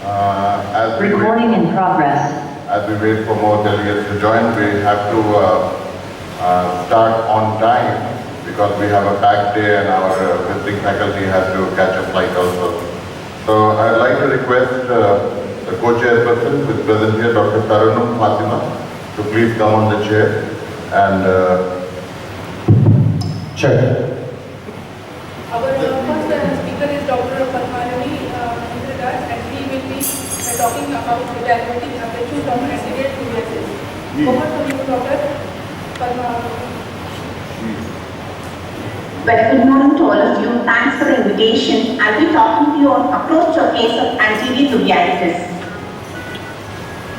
Recording in progress. As we wait for more delegates to join, we have to start on time because we have a packed day and our visiting faculty has to catch a flight also. So I'd like to request the co-chairperson who is present here, Dr. Taranum Fatima, to please come on the chair and chair. Our first speaker is Dr. Padmanani Indradas, and he will be talking about evaluating aptitude of candidate physics. Over to you, Dr. Padmanani. Very good morning to all of you. Thanks for the invitation. I'll be talking to you on approach to a case of anterior uveitis.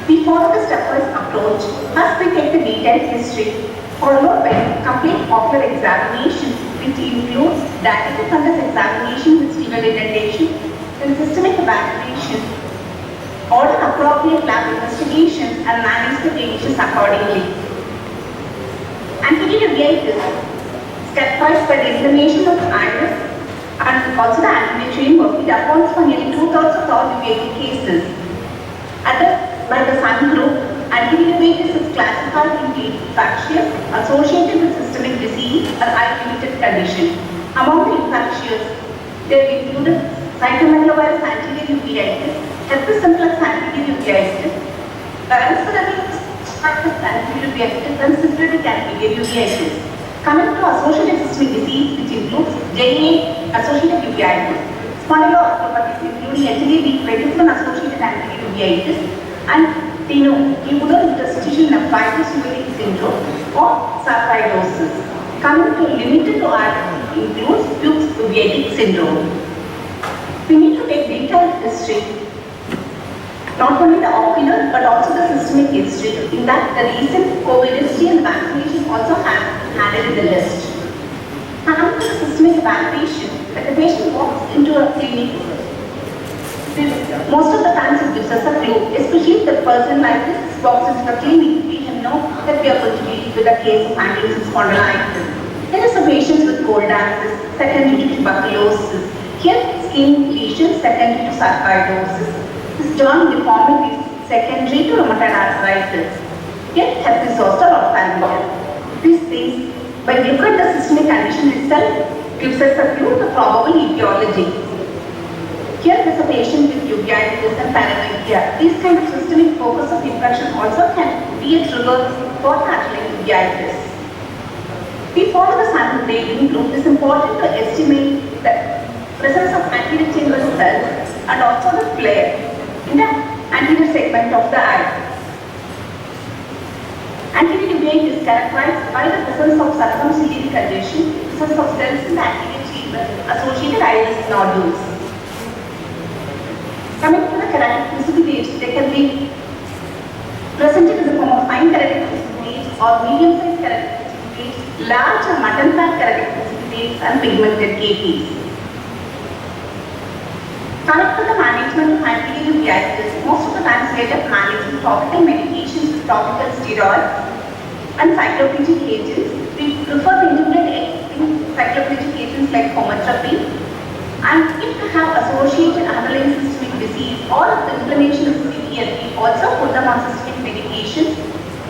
We follow the stepwise approach. First, we take the detailed history, followed by complete ocular examination, which includes diabetic fundus examination with sterile indentation, then systemic evaluation, order appropriate lab investigations, and manage the patients accordingly. Anterior uveitis, stepwise by the inflammation of the iris and also the anterior chamber, it accounts for nearly 2/3 of all uveitic cases. By the Sun group, anterior uveitis is classified into infectious, associated with systemic disease, or eye-related condition. Among the infectious, they have included cytomegalovirus anterior uveitis, herpes simplex anterior uveitis, parasympathetic anterior uveitis, and syphilitic anterior uveitis. Coming to associated systemic disease, which includes JA-associated uveitis, spondyloarthropathies including HLA-B27 associated anterior uveitis, and tubulointerstitial nephritis uveitic syndrome or sarcoidosis. Coming to limited to eye includes Fuchs uveitic syndrome. We need to take detailed history, not only the ocular but also the systemic history. In that, the recent COVID history and vaccination also have added in the list. Coming to the systemic evaluation, when the patient walks into a clinic, most of the times it gives us a clue, especially if the person like this walks into the clinic, we can know that we are going to deal with a case of ankylosing spondylitis. There is a patient with cold access, secondary to tuberculosis. Here, skin lesions, secondary to sarcoidosis. This joint deformity is secondary to rheumatoid arthritis. Here, herpes zoster or pharyngeal. These things, by looking at the systemic condition itself, gives us a clue to probable etiology. Here is a patient with uveitis and paranoia. These kind of systemic focus of infection also can be a trigger for arterial uveitis. We follow the sample grading group. It is important to estimate the presence of anterior chamber cells and also the flare in the anterior segment of the eye. Anterior uveitis is characterized by the presence of circumciliary congestion, presence of cells in the anterior chamber, associated iris nodules. Coming to the keratic precipitates, they can be presented in the form of fine keratic precipitates or medium-sized keratic precipitates, large or mutton-fat keratic precipitates, and pigmented KPs. Coming to the management of anterior uveitis, most of the times we end up managing topical medications with topical steroids and cycloplegic agents. We prefer to integrate cycloplegic agents like chemotherapy. And if they have associated underlying systemic disease or if the inflammation is severe, we also put them on systemic medications.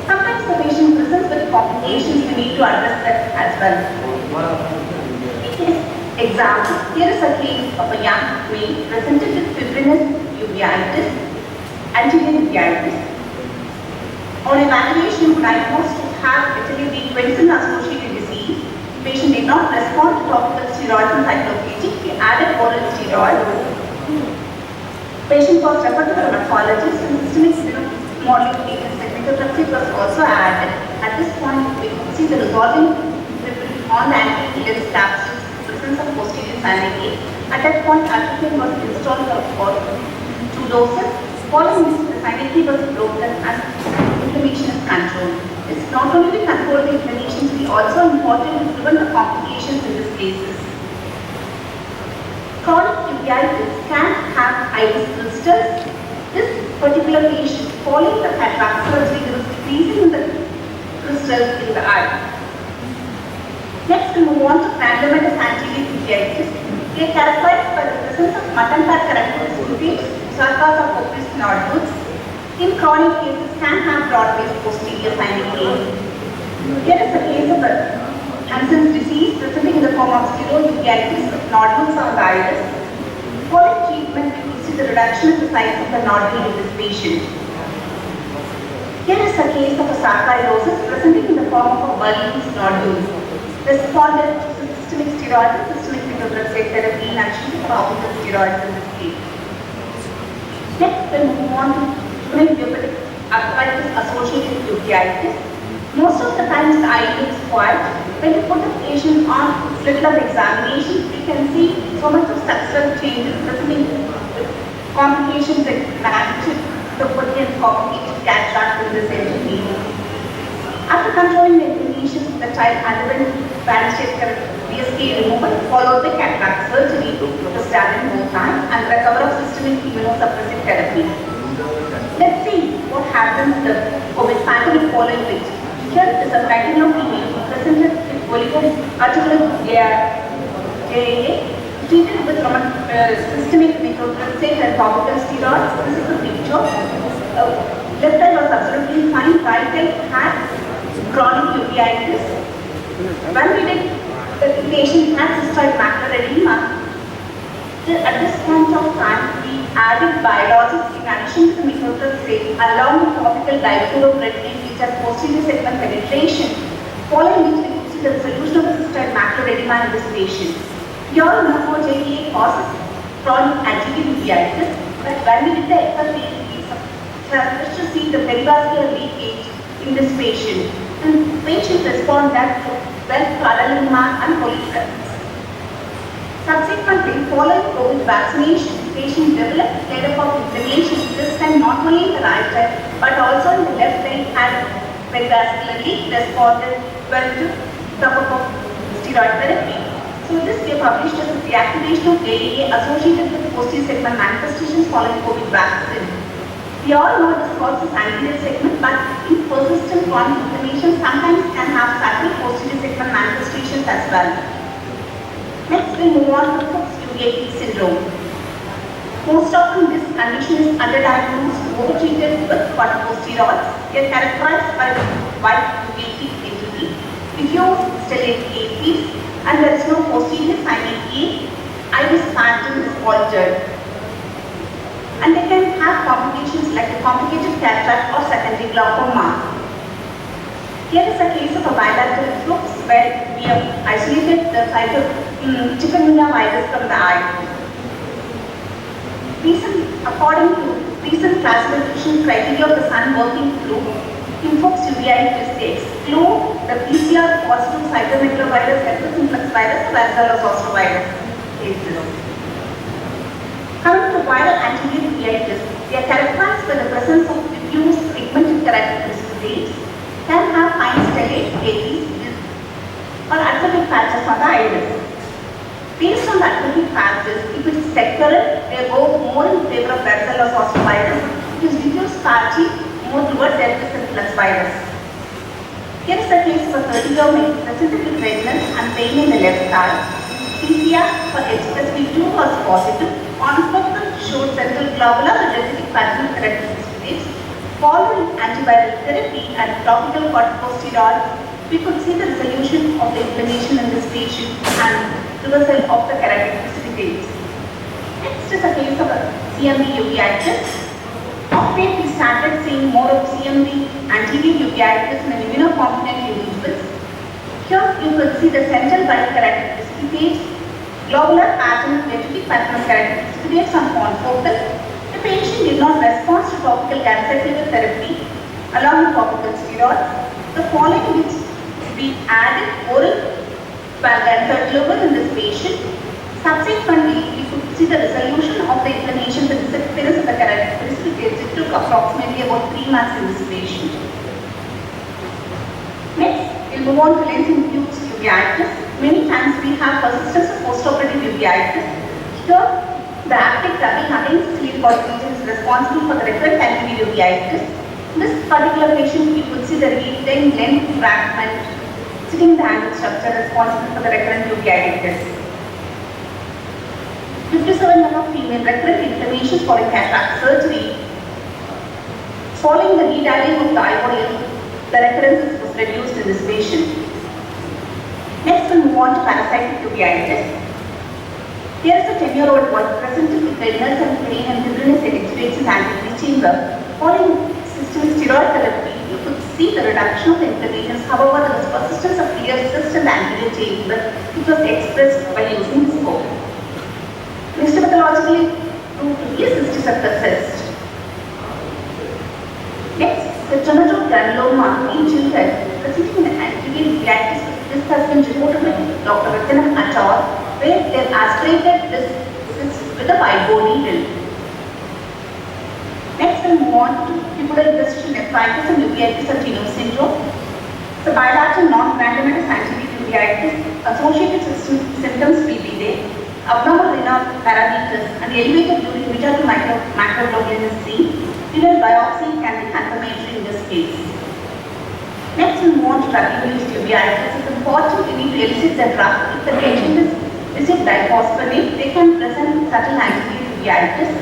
Sometimes the patient presents with complications, we need to address that as well. Example, here is a case of a young male presented with fibrinous uveitis, anterior uveitis. On evaluation, diagnosed to have HLA-B27 associated disease. Patient did not respond to topical steroids and cycloplegic. We added oral steroids. Patient was referred to the rheumatologist and systemic molecule spectroscopy was also added. At this point, we can see the resolving on the anterior capsules, presence of posterior syndicate. At that point, atropine was installed for 2 doses. Following this, the syndicate was broken and inflammation is controlled. It's not only to control the inflammation, it is also important to prevent the complications in these cases. Chronic uveitis can have iris crystals. This particular patient, following the cataract surgery, there was decreasing in the crystals in the eye. Next, we move on to granulomatosis anterior uveitis. They are characterized by the presence of mutton fat characteristics sarcas or copious nodules in chronic cases can have broad-based posterior sinus pain. Here is a case of Hansen's disease presenting in the form of steroid-uveitis with nodules on the iris. Following treatment, we could see the reduction in the size of the nodule in this patient. Here is a case of a sarcoidosis presenting in the form of a Berlin's nodule. Responded to systemic steroids and systemic methotrexate therapy and actually topical steroids in this case. Next, we'll move on to chronic diabetic arthritis associated with uveitis. Most of the times the eye looks quiet. When you put the patient on slit of examination, we can see so much of structural changes presenting complications like magnitude, the and complicated cataract in this entity. After controlling the inflammation, the child underwent bandage BSK removal followed by cataract surgery to stand in both hands and recover of systemic immunosuppressive therapy. Let's see what happens to the COVID pandemic following which. Here is a retinal image presented with oligoarticular JAA treated with systemic methotrexate and topical steroids. This is the picture. Left eye was absolutely fine. Right eye had chronic uveitis. When we did, the patient had cystoid macular edema. At this point of time, we added biologics in addition to the methotrexate along with topical difluorobretilene which has posterior segment penetration, following which we could see the resolution of the cystoid macular edema in this patient. We all know how JDA causes chronic anterior uveitis, but when we did the FFA, we started to see the perivascular leakage in this patient. And the patient responded to well adalimumab and polytherapy. Subsequently, following COVID vaccination, the patient developed head of inflammation, this time not only in the right eye, but also in the left eye and perivascularly responded well to topical steroid therapy. So this we have published as a reactivation of JAA associated with posterior segment manifestations following COVID vaccine. We all know this causes anterior segment, but in persistent chronic inflammation sometimes can have subtle posterior segment manifestations as well. Next, we move on to Fuchs uveitis syndrome. Most often, this condition is underdiagnosed, overtreated with corticosteroids. They are characterized by white uveitic entity, diffuse stellate apes, and there is no posterior synapse. Iris pattern is altered. And they can have complications like a complicated cataract or secondary glaucoma. Here is a case of a bilateral flux where we have isolated the site of chikungunya virus from the eye. According to recent classification criteria of the Sun working group, in Fuchs uveitis they exclude the PCR positive cytomegalovirus, herpes simplex virus, varicella zoster virus cases. Coming to viral anterior uveitis, they are characterized by the presence of diffuse pigmented characteristics, can have fine stellate apes or atrophic patches on the iris. Based on the atrophic patches, if it is sectoral, they go more in favor of varicella zoster virus. If it is diffuse patchy, more towards herpes simplex virus. Here is the case of a 30-year male presented with redness and pain in the left eye. PCR for HSV2 was positive. On spectrum showed central globular and dendritic pattern characteristics. Following antibiotic therapy and topical corticosteroids, we could see the resolution of the inflammation in this patient and reversal of the characteristics. Next is a case of a CMV uveitis. Of late, we started seeing more of CMV anterior uveitis in immunocompetent individuals. Here you could see the central bite characteristics, globular pattern, dendritic pattern characteristics on confocal. The patient did not respond to topical ganciclovir therapy along with topical steroids. The following which we added oral ganciclovir in this patient. Subsequently, we could see the resolution of the inflammation with the disappearance of the characteristics. It took approximately about 3 months in this patient. Next, we'll move on to lens-induced uveitis. Many times we have persistence of postoperative uveitis. Here, the active rubbing against ciliary region is responsible for the recurrent anterior uveitis. In this particular patient, you could see the retained lens fragment sitting in the angle structure responsible for the recurrent uveitis. 57 female recurrent inflammations following cataract surgery. Following the de-dialing of the IOL, the recurrence was reduced in this patient. Next, we'll move on to parasitic uveitis. Here is a 10-year-old boy presented with redness and pain and dizziness at extremities and anterior chamber. Following systemic steroid therapy, you could see the reduction of the inflammations. However, there was persistence of clear cyst in the anterior chamber, which was expressed by using scope. Histopathologically proved to be a cysticerca cyst. Next, the genital granuloma in children presenting an anterior uveitis. This has been reported with Dr. Rathinam et al., where they have aspirated this cyst with a wide bore needle. Next, we'll move on to tubular interstitial nephritis and uveitis of Tino syndrome. So, bilateral non-granulamatous anterior uveitis associated symptoms will be there. Abnormal renal parameters and elevated beta to macroglobulin is seen. Renal biopsy can be confirmatory in this case. Next, we move on to drug-induced uveitis. It's important we need to elicit the drug. If the patient is received diphosphonate, they can present subtle anterior uveitis,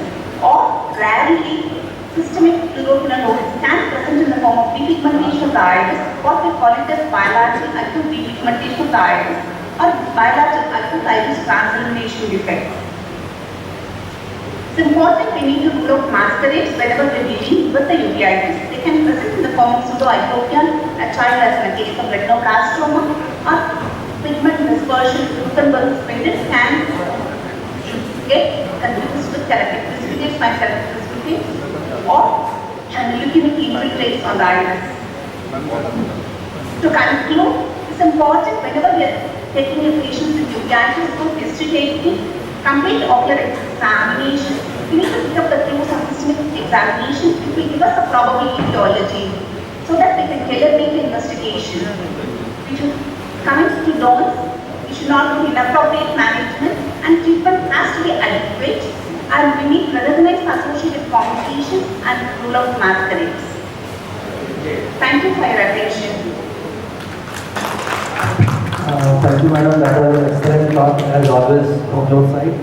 or rarely systemic fluoroquinolones can present in the form of depigmentation of the iris. What we call it as bilateral acute depigmentation of the iris, or bilateral acute iris transillumination defect. It's important we need to rule out masquerades whenever we're dealing with the uveitis. They can present in the form of pseudohypopia, a child as in a case of retinoblastoma, or pigment dispersion. Gutenberg spindles can get confused with therapeutic precipitate by therapeutic precipitate, or leukemic infiltrates on the iris. To conclude, it's important whenever we are taking a patient with uveitis for history taking, complete ocular examination, we need to pick up the clues of systemic examination. It will give us a probable etiology so that we can tailor make the investigation. We should, coming to donors, we should not do inappropriate management, and treatment has to be adequate, and we need to recognize associated complications and rule out masquerades. Thank you for your attention. Thank you, madam. That was an excellent talk, as always, from your side.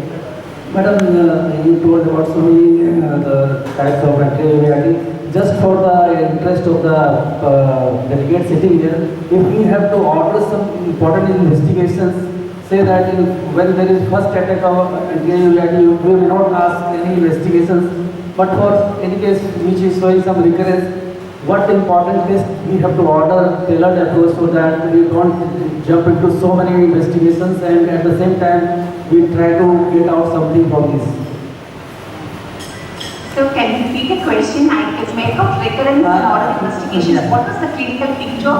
Madam, you told about so many the types of anti-uveitis. Just for the interest of the delegate sitting here, if we have to order some important investigations, say that when there is first attack of anti-uveitis, we may not ask any investigations, but for any case which is showing some recurrence, what important test we have to order tailored approach so that we don't jump into so many investigations and at the same time we try to get out something from this. So can you repeat the question? I could make out recurrence and order investigation. Yeah. What was the clinical picture?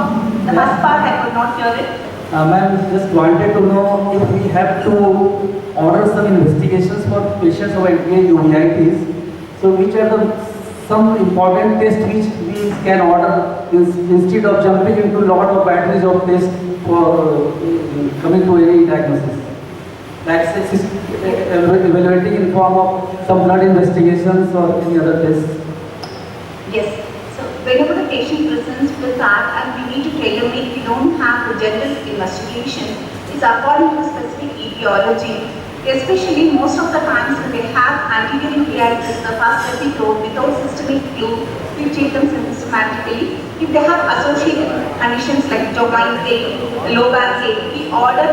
The first part I could not hear it. Ma'am, just wanted to know if we have to order some investigations for patients who have uveitis. So which are the some important tests which we can order instead of jumping into lot of batteries of tests for coming to any diagnosis. Like evaluating in form of some blood investigations or any other tests. Yes. So whenever the patient presents with that and we need to tailor make, we don't have the general investigation. It's according to specific etiology. Especially most of the times when they have anterior uveitis, the first episode without systemic clue, we treat them systematically. If they have associated conditions like joint pain, low back pain, we order,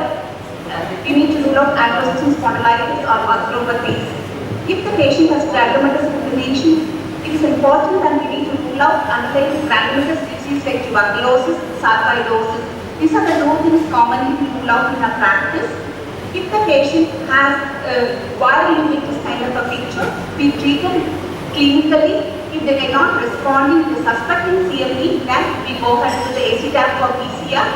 we need to rule out ankylosing spondylitis or arthropathies. If the patient has granulomatous inflammation, it is important that we need to rule out underlying granulomatous disease like tuberculosis, sarcoidosis. These are the two things commonly we rule out in our practice. If the patient has why you make this kind of a picture, we treat them clinically. If they are not responding to suspecting CMV, then we go ahead with the ACTAP for PCR.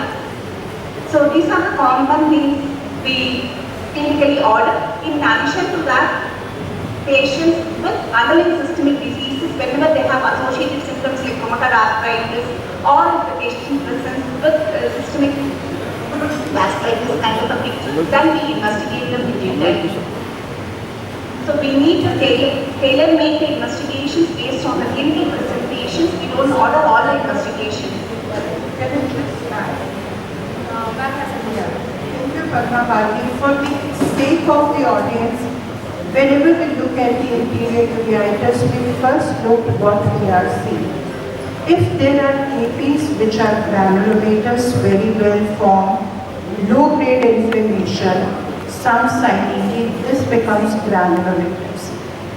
So these are the common things we clinically order. In addition to that, patients with underlying systemic diseases, whenever they have associated symptoms like rheumatoid arthritis, or if the patient presents with systemic vasculitis kind of a picture, then we investigate them in detail. So we need to tailor make the investigations based on the clinical presentations. We don't order all the investigations. Thank you, Padma Bharti. For the sake of the audience, Whenever we look at the anterior uveitis, we first look what we are seeing. If there are APs which are granulomatous, very well formed, low-grade inflammation, some signaling, this becomes granulomatous.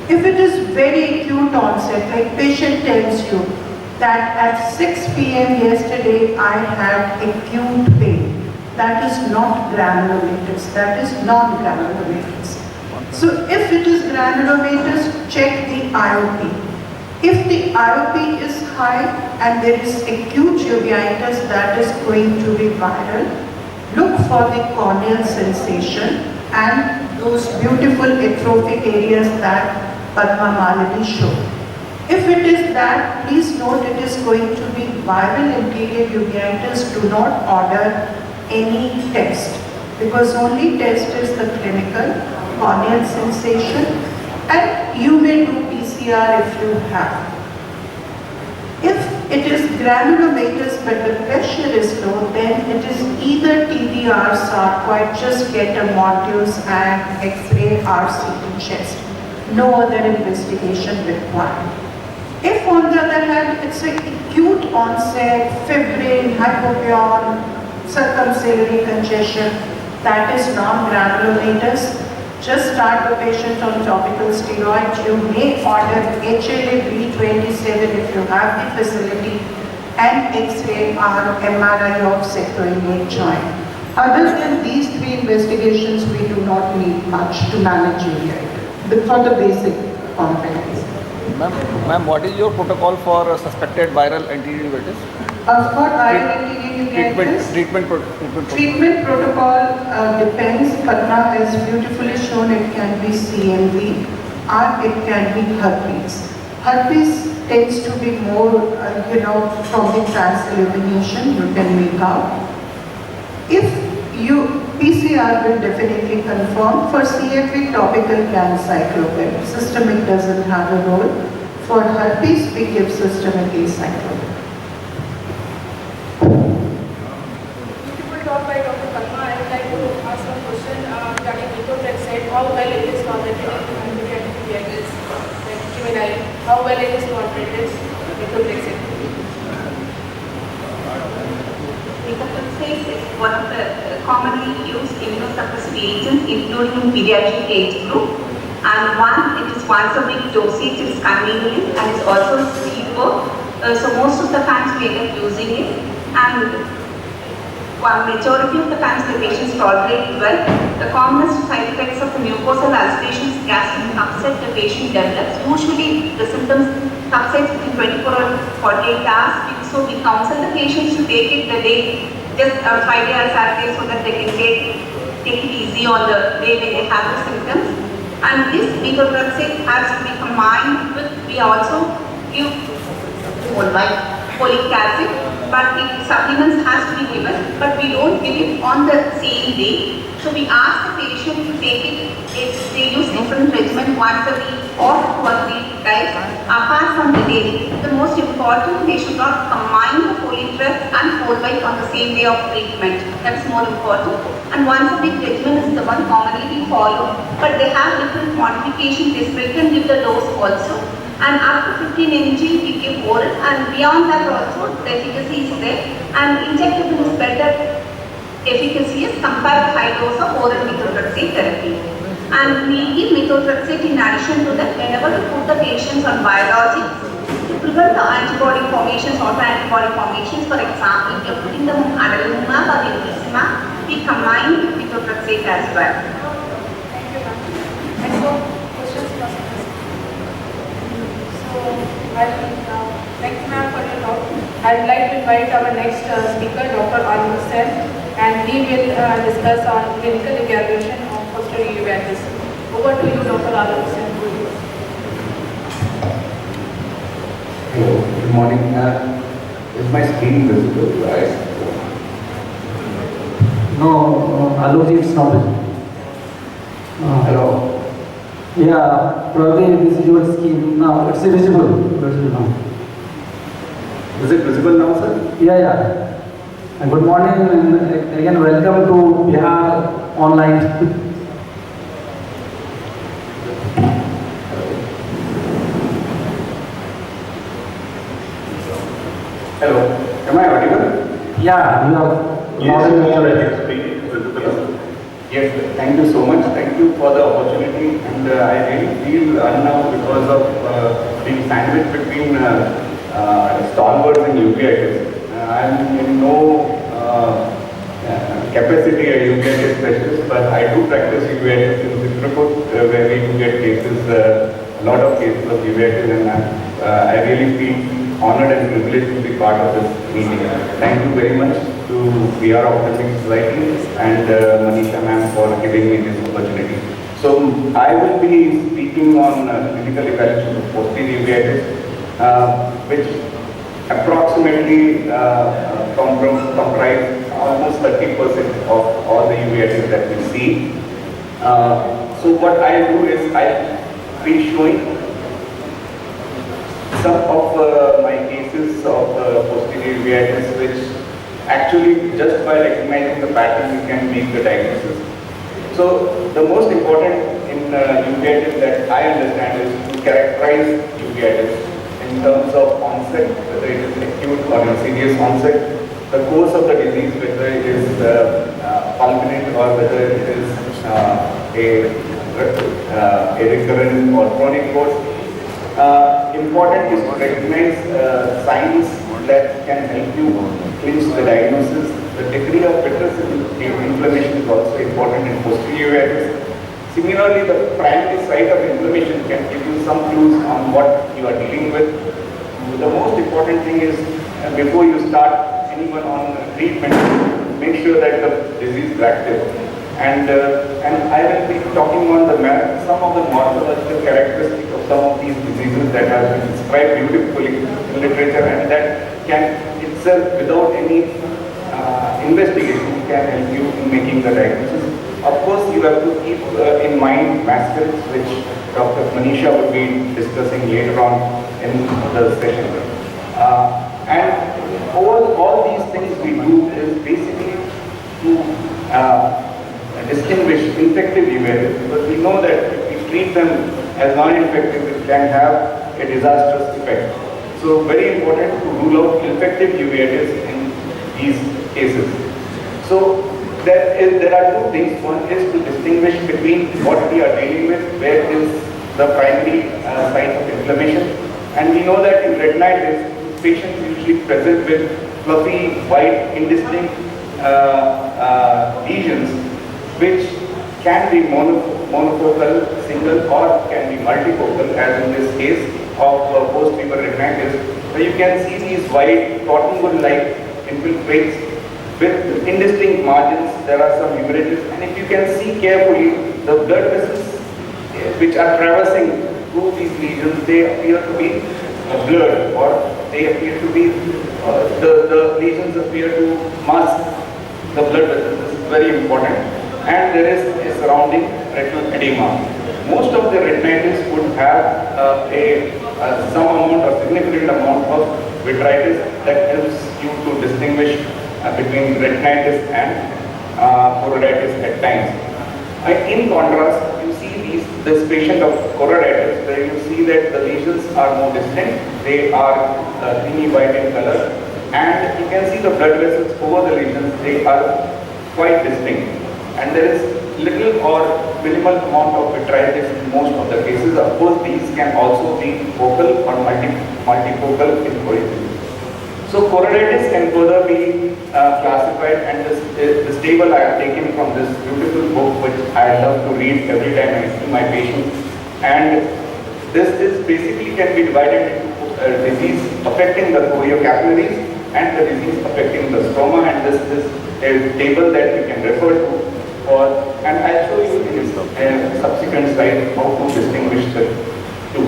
If it is very acute onset, like patient tells you that at 6 p.m. yesterday I had acute pain, that is not granulomatous, that is non-granulomatous. So if it is granulomatous, check the IOP. If the IOP is high and there is acute uveitis that is going to be viral, look for the corneal sensation and those beautiful atrophic areas that Padma Malini showed. If it is that, please note it is going to be viral anterior uveitis. Do not order any test, because only test is the clinical corneal sensation, and you may do PCR if you have. If it is granulomatous but the pressure is low, then it is either TBR sarcoid, just get a modules and X-ray RCT chest. No other investigation required. If on the other hand it's an acute onset, febrile, hypopion, circumciliary congestion, that is non-granulomatous, just start the patient on topical steroids. You may order HLA B27 if you have the facility, and X-ray or MRI of sacroiliac joint. Other than these three investigations, we do not need much to manage uveitis for the basic complaints. Ma'am, what is your protocol for suspected viral anterior uveitis? For viral anterior uveitis, treatment protocol depends. Padma has beautifully shown it can be CMV or it can be herpes. Herpes tends to be more, from the transillumination you can make out. If PCR will definitely confirm. For CFV, topical cyclopent. Systemic doesn't have a role. For herpes, we give systemic acyclovir. Beautiful talk by Dr. Padma. I would like to ask one question regarding methotrexate. How well it is tolerated in uveitis, like juvenile? How well it is tolerated methotrexate? Methotrexate is one of the commonly used immunosuppressive agents, including in pediatric age group. And it is once a week dosage, it is convenient and is also cheaper. So most of the times we end up using it, and majority of the times the patients tolerate it well. The commonest side effects of the mucosal ulceration is gastric upset the patient develops. Usually the symptoms subsides within 24 or 48 hours. So we counsel the patients to take it the day, just Friday or Saturday, so that they can take it easy on the day when they have the symptoms. And this methotrexate has to be combined with, we also give folic acid, but supplements has to be given, but we don't give it on the same day. So we ask the patient to take it if they use different regimen once a week or 2 or 3 times apart from the daily. The most important, they should not combine the folic and folate on the same day of treatment. That's more important. And once a week regimen is the one commonly we follow, but they have different modifications. They split and give the dose also. And up to 15 mg we give oral, and beyond that also the efficacy is there, and injectable is better efficacy as compared to high dose of oral methotrexate therapy. And we give methotrexate in addition to that whenever we put the patients on biologics to prevent the antibody formations, autoantibody formations. For example, if you're putting them on adalimumab or infliximab, we combine with methotrexate as well. Thank you, ma'am. And so, questions from us. So, thank you, ma'am, for your talk. I would like to invite our next speaker, Dr. Arun Sen, and he will discuss on clinical evaluation of posterior uveitis. Over to you, Dr. Arun Sen. Hello, good morning. Is my screen visible, right? No, Aloji, it's not visible. Hello. Yeah, probably this is your scheme. Now it's visible. Visible now. Is it visible now, sir? Yeah. And good morning and again welcome to Bihar Online. Hello, am I audible? Yeah, you are. Yes, sir. Thank you so much. Thank you for the opportunity, and I really feel unnerved because of being sandwiched between stalwarts and uveitis. I'm in no capacity a uveitis specialist, but I do practice uveitis in Citrapur, where we do get cases, a lot of cases of uveitis, and I really feel honored and privileged to be part of this meeting. Thank you very much to VR Ophthalmic Society and Manisha ma'am for giving me this opportunity. So I will be speaking on clinical evaluation of posterior uveitis, which approximately comprise almost 30% of all the uveitis that we see. So what I do is I'll be showing some of my cases of posterior uveitis, which actually just by recognizing the pattern we can make the diagnosis. So the most important in uveitis that I understand is to characterize uveitis in terms of onset, whether it is acute or insidious onset, the course of the disease, whether it is fulminant or whether it is a recurrent or chronic course. Important is to recognize signs that can help you clinch the diagnosis. The degree of vitreous inflammation is also important in posterior uveitis. Similarly, the primary site of inflammation can give you some clues on what you are dealing with. The most important thing is before you start anyone on treatment, make sure that the disease is active. And I will be talking on some of the morphological characteristics of some of these diseases that have been described beautifully in literature, and that can itself, without any investigation, can help you in making the diagnosis. Of course, you have to keep in mind masculates, which Dr. Manisha will be discussing later on in the session. And all these things we do is basically to distinguish infective uveitis, because we know that if we treat them as non-infective, it can have a disastrous effect. So very important to rule out infective uveitis in these cases. So there are two things. One is to distinguish between what we are dealing with, where is the primary site of inflammation, and we know that in retinitis, patients usually present with fluffy, white, indistinct lesions, which can be monofocal, single, or can be multifocal, as in this case of post-fever retinitis, where you can see these white cotton wool-like infiltrates with indistinct margins. There are some hemorrhages, and if you can see carefully, the blood vessels which are traversing through these lesions, they appear to be blurred, or they appear to be, the lesions appear to mask the blood vessels. This is very important. And there is a surrounding retinal edema. Most of the retinitis would have some amount or significant amount of vitritis that helps you to distinguish between retinitis and choroiditis at times. In contrast, you see this patient of choroiditis, where you see that the lesions are more distinct. They are creamy white in color, and you can see the blood vessels over the lesions. They are quite distinct. And there is little or minimal amount of vitritis in most of the cases. Of course, these can also be focal or multifocal in origin. So choroiditis can further be classified, and this table I have taken from this beautiful book, which I love to read every time I see my patients. And this is basically can be divided into disease affecting the choriocapillaries and the disease affecting the stroma, and this is a table that you can refer to. And I'll show you in a subsequent slide how to distinguish the two.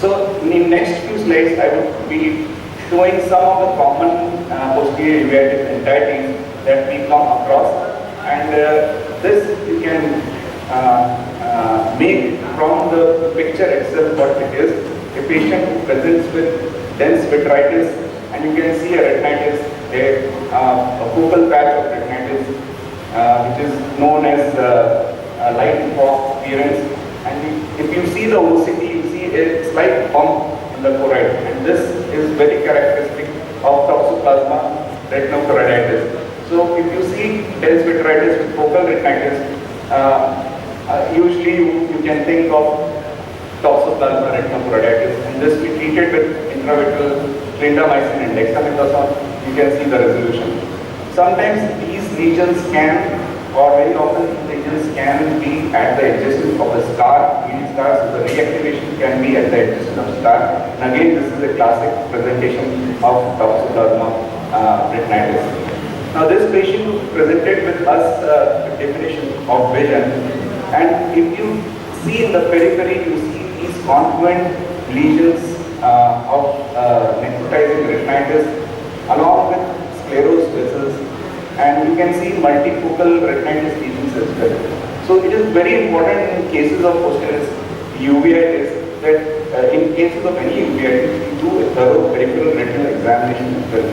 So in the next few slides, I will be showing some of the common posterior uveitis entities that we come across, and this you can make from the picture itself what it is. A patient who presents with dense vitritis, and you can see a retinitis, a focal patch of retinitis, which is known as light and fog appearance. And if you see the OCT, you see a slight bump in the choroid, and this is very characteristic of toxoplasma retinochoroiditis. So if you see dense vitritis with focal retinitis, usually you can think of toxoplasma retinochoroiditis, and this we treated with intravitreal clindamycin and dexamethasone. You can see the resolution. Sometimes these lesions can, or very often these lesions can be at the adjacent of the scar, bleeding scar, so the reactivation can be at the adjacent of scar. And again, this is a classic presentation of toxoplasma retinitis. Now this patient presented with us with definition of vision, and if you see in the periphery, you see these confluent lesions of necrotizing retinitis along with sclerosed vessels, and you can see multifocal retinitis lesions as well. So it is very important in cases of posterior uveitis that in cases of any uveitis, you do a thorough peripheral retinal examination as well.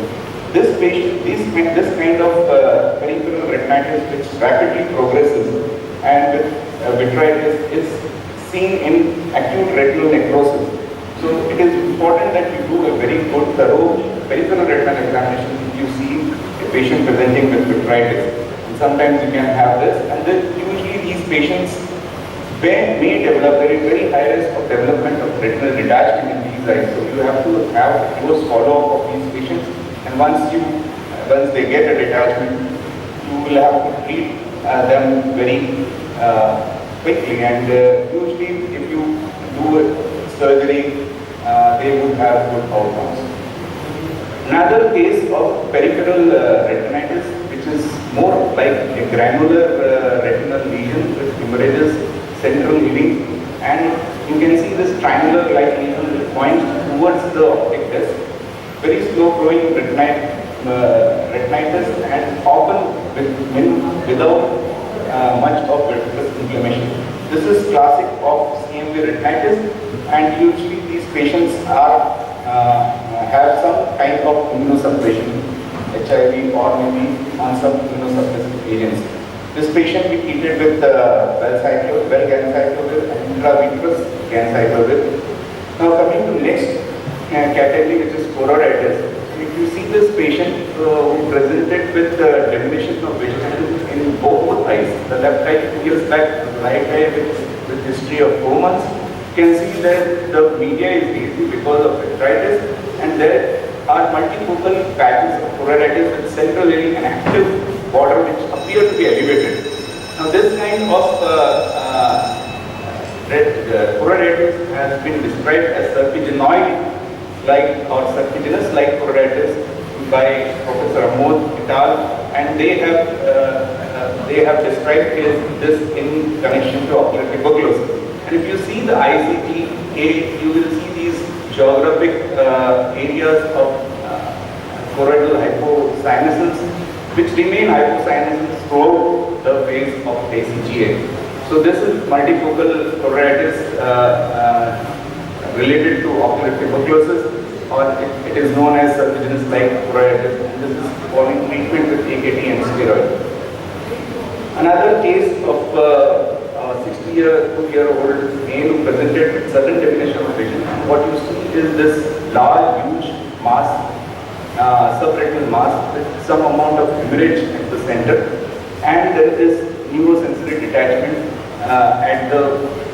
This patient, this kind of peripheral retinitis which rapidly progresses and with vitritis is seen in acute retinal necrosis. So it is important that you do a very good thorough peripheral retinal examination if you see a patient presenting with vitritis. And sometimes you can have this, and then usually these patients may develop, there is very high risk of development of retinal detachment in these eyes. So you have to have a close follow-up of these patients, and once they get a detachment, you will have to treat them very quickly, and usually if you do surgery, they would have good outcomes. Another case of peripheral retinitis, which is more like a granular retinal lesion with hemorrhages, central healing, and you can see this triangular-like lesion which points towards the optic disc. Very slow growing retinitis, and often without much of vitreous inflammation. This is classic of CMV retinitis, and usually these patients have some kind of immunosuppression, HIV or maybe on some immunosuppressive agents. This patient we treated with valganciclovir and intravitreal ganciclovir. Now coming to next category, which is choroiditis. If you see this patient who presented with diminution of vision in both eyes, the left eye 2 years back, the right eye with history of 4 months, you can see that the media is hazy because of vitritis, and there are multifocal patches of choroiditis with centrally an active border which appear to be elevated. Now this kind of choroiditis has been described as serpiginoid-like or serpiginous-like choroiditis by Professor Amod et al. And they have described this in connection to ocular tuberculosis. And if you see the ICT, you will see these geographic areas of choroidal hypocyanosis, which remain hypocyanosis throughout the phase of ACGA. So this is multifocal choroiditis related to ocular tuberculosis, or it is known as serpiginous-like choroiditis, and this is following treatment with AKT and steroid. Another case of 62-year-old male who presented with sudden diminution of vision. And what you see is this large, huge mass, subretinal mass with some amount of hemorrhage at the center, and there is neurosensory detachment at the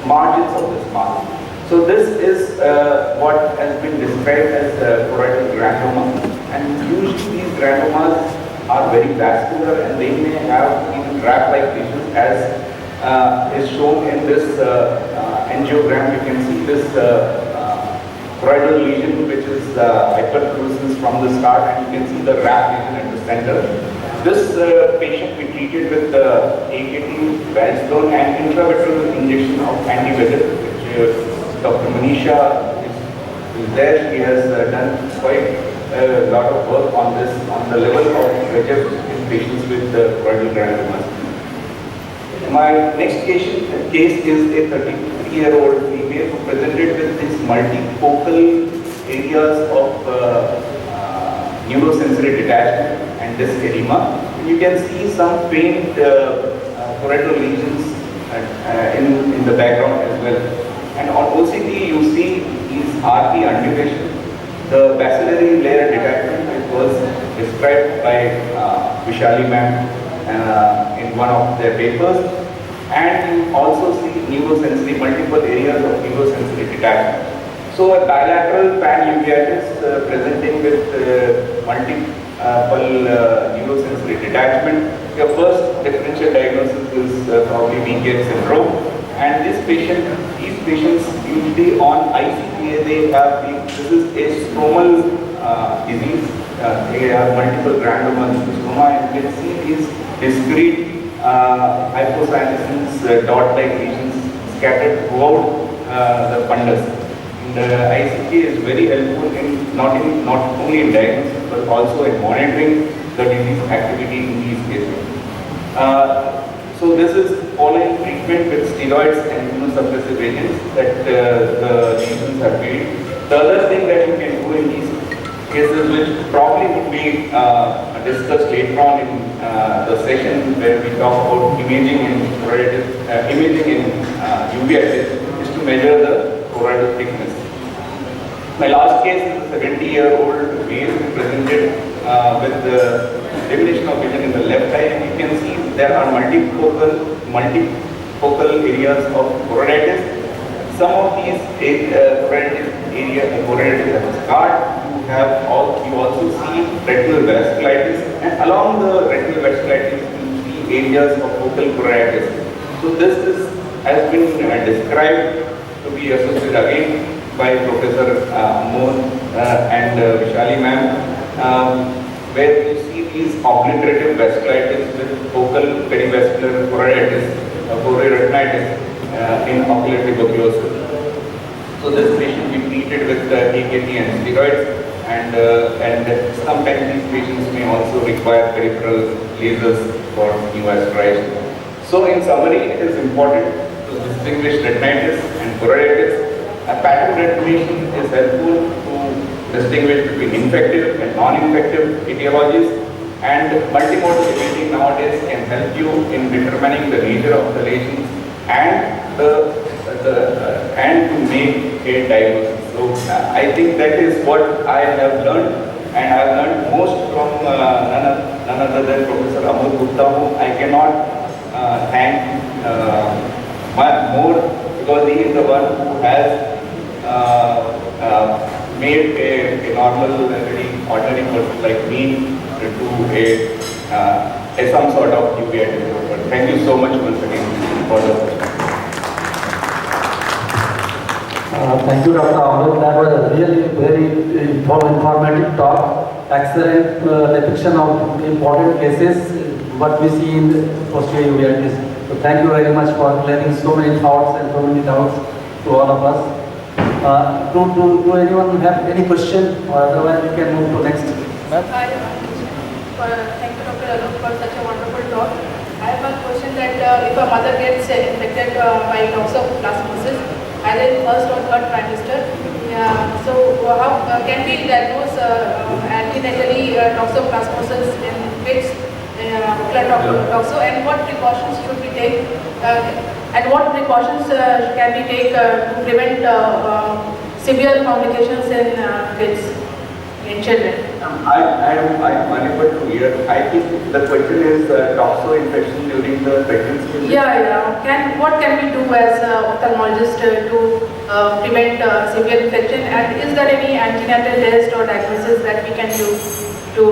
margins of this mass. So this is what has been described as choroidal granuloma, and usually these granulomas are very vascular, and they may have even wrap-like lesions, as is shown in this angiogram. You can see this choroidal lesion which is hyperfluorescence from the start, and you can see the wrap lesion at the center. This patient we treated with AKT, Valstone, and intravitreal injection of anti-VEGF, which Dr. Manisha is there. She has done quite a lot of work on this, on the level of VEGF in patients with choroidal granulomas. My next case is a 33-year-old female who presented with these multifocal areas of neurosensory detachment and disc edema. You can see some faint choroidal lesions in the background as well. And on OCT, you see these RP undulation. The bacillary layer detachment is was described by Vishali ma'am in one of their papers. And you also see neurosensory, multiple areas of neurosensory detachment. So a bilateral pan-uveitis presenting with multiple neurosensory detachment. Your first differential diagnosis is probably VKF syndrome. And these patients usually on ICPA, they have this is a stromal disease. They have multiple granuloma stroma, and you can see these discrete hypocyanisins, dot-like lesions scattered throughout the fundus. And ICT is very helpful in not only in diagnosis but also in monitoring the disease activity in these cases. So this is following treatment with steroids and immunosuppressive agents that the lesions are filled. The other thing that you can do in these cases, which probably would be discussed later on in the session where we talk about imaging in uveitis, is to measure the choroidal thickness. My last case is a 70-year-old male who presented with the diminution of vision in the left eye, and you can see there are multifocal areas of choroiditis. Some of these choroiditis have scarred. You also see retinal vasculitis, and along the retinal vasculitis you see areas of focal choroiditis. So this has been described to be associated again by Professor Mohan and Vishali ma'am, where you see these obliterative vasculitis with focal perivascular choroiditis, chororetinitis in ocular tuberculosis. So this patient we treated with AKT and steroids, and sometimes these patients may also require peripheral lasers for neovascularization. So in summary, it is important to distinguish retinitis and choroiditis. A pattern recognition is helpful to distinguish between infective and non-infective etiologies, and multimodal imaging nowadays can help you in determining the nature of the lesions and to make a diagnosis. So I think that is what I have learned, and I have learned most from none other than Professor Amol Gupta, whom I cannot thank much more, because he is the one who has made a normal, very ordinary person like me to some sort of uveitis. But thank you so much once again for the opportunity. Thank you, Dr. Amrit. That was a really very informative talk. Excellent depiction of important cases, what we see in the posterior uveitis. So thank you very much for clearing so many thoughts and so many doubts to all of us. Do anyone have any question, or otherwise we can move to next? I have one question. Thank you, Dr. Alok, for such a wonderful talk. I have one question that if a mother gets infected by toxoplasmosis, either in first or third trimester, so how can we diagnose antenatally toxoplasmosis in kids, toxo, and what precautions should we take, and what precautions can we take to prevent severe complications in kids, in children? I'm unable to hear. I think the question is toxo infection during the pregnancy. What can we do as ophthalmologist to prevent severe infection, and is there any antenatal test or diagnosis that we can do to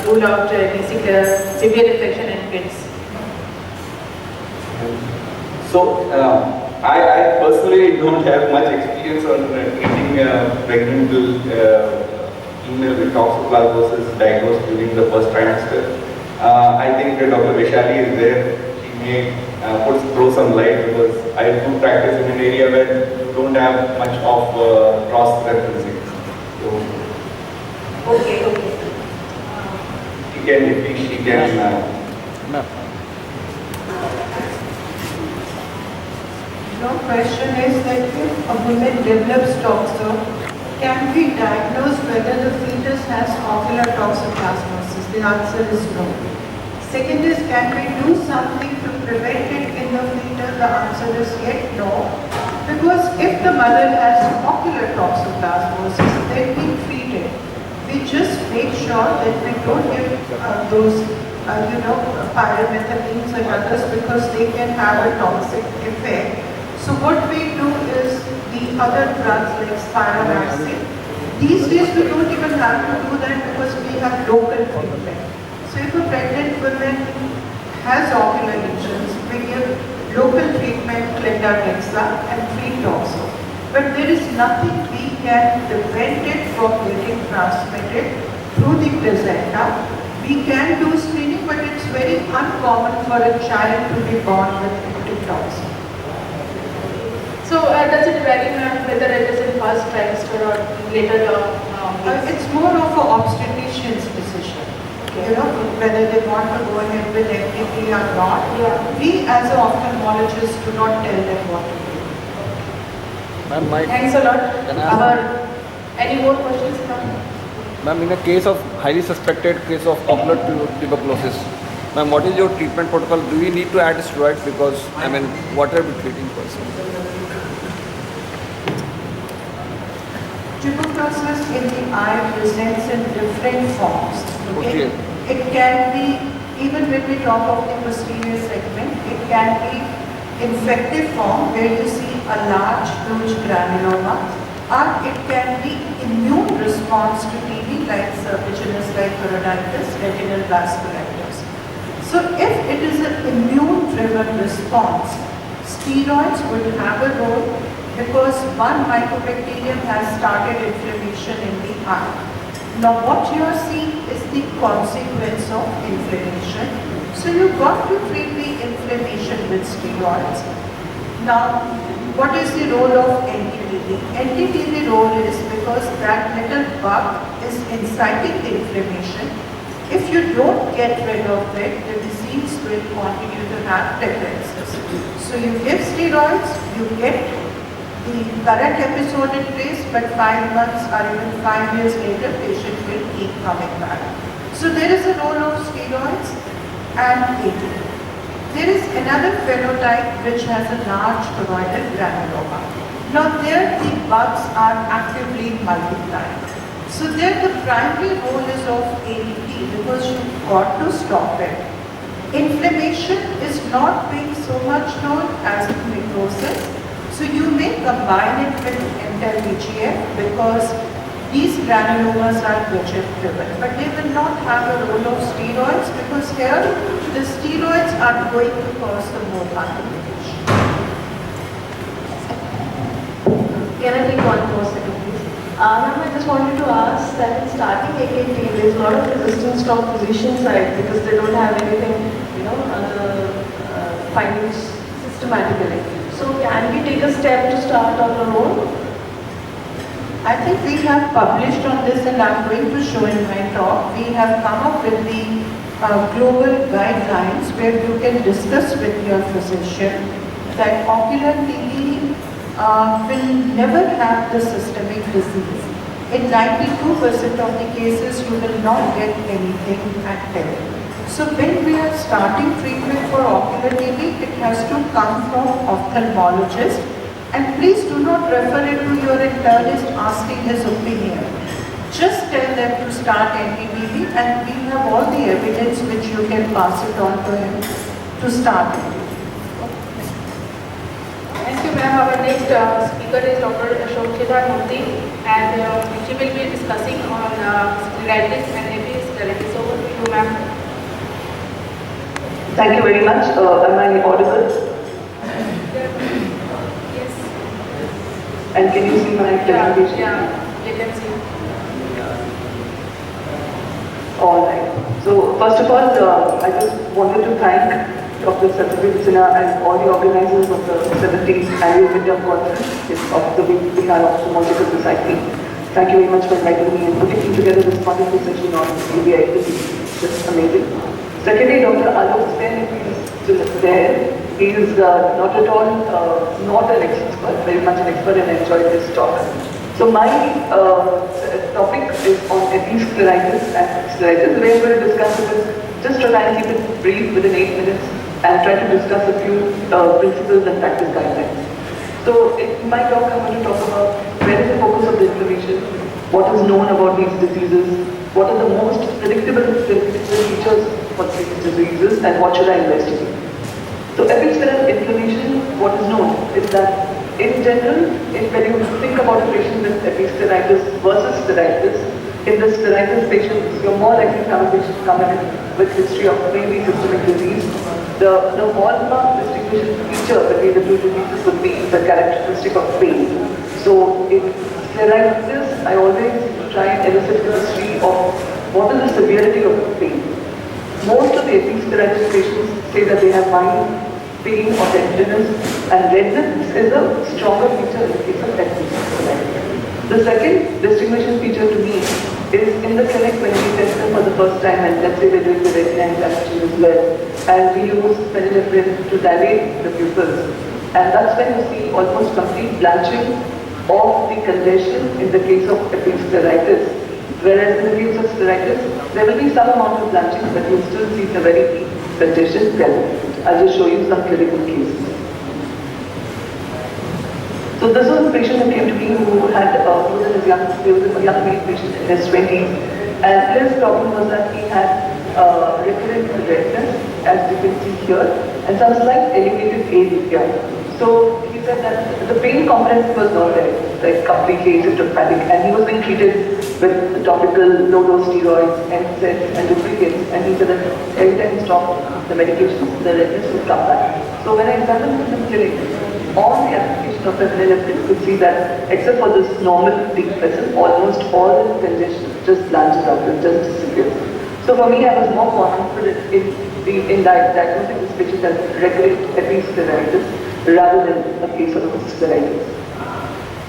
rule out any severe infection in kids? So I personally don't have much experience on treating pregnant female with toxoplasmosis diagnosed during the first trimester. I think Dr. Vishali is there. She may throw some light, because I do practice in an area where you don't have much of cross-referencing. So, Okay. she can. Your question is that if a woman develops toxo, can we diagnose whether the fetus has ocular toxoplasmosis? The answer is no. Second is, can we do something to prevent it in the fetus? The answer is yet no. Because if the mother has ocular toxoplasmosis, then we treat it. We just make sure that we don't give those, pyrimethamines and others because they can have a toxic effect. So what we do is the other drugs like spironolactone. These days we don't even have to do that because we have local treatment. So if a pregnant woman has ocular lesions, we give local treatment, clendadexa, and treat also. But there is nothing we can prevent it from getting transmitted through the placenta. We can do screening, but it's very uncommon for a child to be born with ectic toxin. So does it vary, ma'am, whether it is in first trimester or later It's more of an obstetrician's decision. You know, whether they want to go ahead with FTP or not. Yeah. We as an ophthalmologist do not tell them what to do. Ma'am, Thanks a lot. Can I ask Any more questions, ma'am? Ma'am, in a case of highly suspected case of ocular tuberculosis, ma'am, what is your treatment protocol? Do we need to add steroids? Because, I mean, what are we treating person? Tuberculosis in the eye presents in different forms. Okay. It can be, even when we talk of the posterior segment, it can be infective form where you see a large, huge granuloma, or it can be immune response to TB like serpiginous like choroiditis, retinal vasculitis. So if it is an immune-driven response, steroids would have a role because one mycobacterium has started inflammation in the eye. Now what you are seeing is the consequence of inflammation. So you've got to treat the inflammation with steroids. Now, what is the role of NTTV? NTTV role is because that little bug is inciting the inflammation. If you don't get rid of it, the disease will continue to have recurrences. So you give steroids, you get the current episode in place, but 5 months or even 5 years later, patient will keep coming back. So there is a role of steroids and ATP. There is another phenotype which has a large choroidal granuloma. Now there the bugs are actively multiplying. So there the primary role is of ADP because you've got to stop it. Inflammation is not being so much known as necrosis. So you may combine it with anti-VEGF because these granulomas are VEGF driven, but they will not have a role of steroids because here the steroids are going to cause the more complication. Can I take one more second, please? Ma'am, I just wanted to ask that in starting AKT, there is a lot of resistance from physician side because they don't have anything, findings systematically. So can we take a step to start on our own? I think we have published on this and I'm going to show in my talk. We have come up with the global guidelines where you can discuss with your physician that ocular TB will never have the systemic disease. In 92% of the cases, you will not get anything active. So when we are starting treatment for ocular TB, it has to come from ophthalmologist. And please do not refer it to your internist asking his opinion. Just tell them to start anti-TB and we have all the evidence which you can pass it on to him to start it. Thank you, ma'am. Our next speaker is Dr. Ashokita Murthy, and she will be discussing on scleritis and episcleritis. Over to you, ma'am. Thank you very much. Am I audible? Yes. And can you see my presentation? Yeah, you can see. All right. So first of all, I just wanted to thank Dr. Satyadeep Sinha and all the organizers of the 17th Annual Midterm Conference of the Bihar Ophthalmological Society. Thank you very much for inviting me and putting together this wonderful session on ABI. It's amazing. Secondly, Dr. Alok Sen, if he is there, he is not at all, not an expert, very much an expert, and I enjoyed this talk. So my topic is on episcleritis and scleritis. The way I'm going to discuss it is just try and keep it brief within 8 minutes and try to discuss a few principles and practice guidelines. So in my talk, I'm going to talk about where is the focus of the inflammation, what is known about these diseases, what are the most predictable features for these diseases, and what should I investigate. So episcleral inflammation, what is known is that in general, when you think about a patient with episcleritis versus scleritis, in the scleritis patients, you're more likely to have a patient come in with history of maybe systemic disease. The hallmark distinguishing feature between the two diseases would be the characteristic of pain. So in scleritis, I always try and elicit the history of what is the severity of the pain. Most of the episcleritis patients say that they have mild pain or tenderness, and redness is a stronger feature in the case of episcleritis. The second distinguishing feature to me is in the clinic when we test them for the first time, and let's say we're doing the retina examination as well, and we use phenylephrine to dilate the pupils, and that's when you see almost complete blanching of the congestion in the case of episcleritis. Whereas in the case of scleritis, there will be some amount of blanching, but you'll still see the very deep congestion present. I'll just show you some clinical cases. So this was a patient who came to me who was a young male patient in his 20s, and his problem was that he had recurrent redness, as you can see here, and some slight elevated area. So he said that the pain component was not there, like completely asymptomatic, and he was being treated with topical low-dose steroids, NSAIDs, and lubricants, and he said that every time he stopped the medication, the redness would come back. So when I examined him in the clinic, on the application of the phenylephrine, you could see that except for this normal deep vessel, almost all the congestion just blanches out, it just disappears. So for me, I was more confident in diagnosing this patient as recurrent episcleritis rather than a case of scleritis.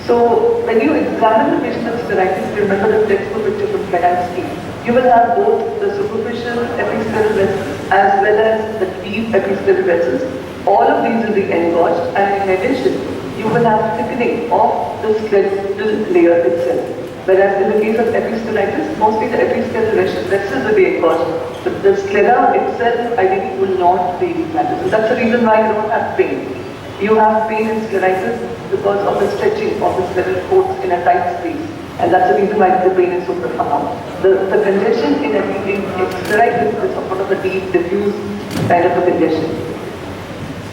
So when you examine the patient with scleritis, remember the textbook picture from Kanansky, you will have both the superficial episcleral vessels as well as the deep episcleral vessels. All of these will be engorged, and in addition, you will have thickening of the skeletal layer itself. Whereas in the case of episcleritis, mostly the episcleral vessels will be engorged, but the sclera itself ideally will not be implanted. So that's the reason why you don't have pain. You have pain in scleritis because of the stretching of the scleral coats in a tight space, and that's the reason why the pain is so profound. The congestion in scleritis is sort of a deep, diffuse kind of a congestion.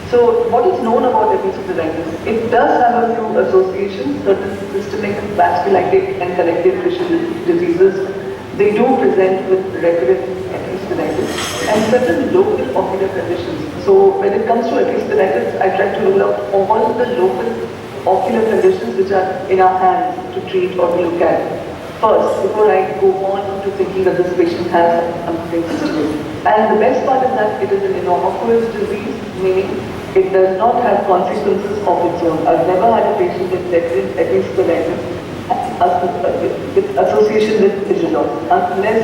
So what is known about episcleritis? It does have a few associations, certain systemic, vasculitic and connective tissue diseases. They do present with recurrent episcleritis and certain local ocular conditions. So when it comes to episcleritis, I try to rule out all the local ocular conditions which are in our hands to treat or to look at first before I go on to thinking that this patient has something systemic. And the best part is that it is an innocuous disease, meaning it does not have consequences of its own. I've never had a patient with recurrent episcleritis with association with vision loss, unless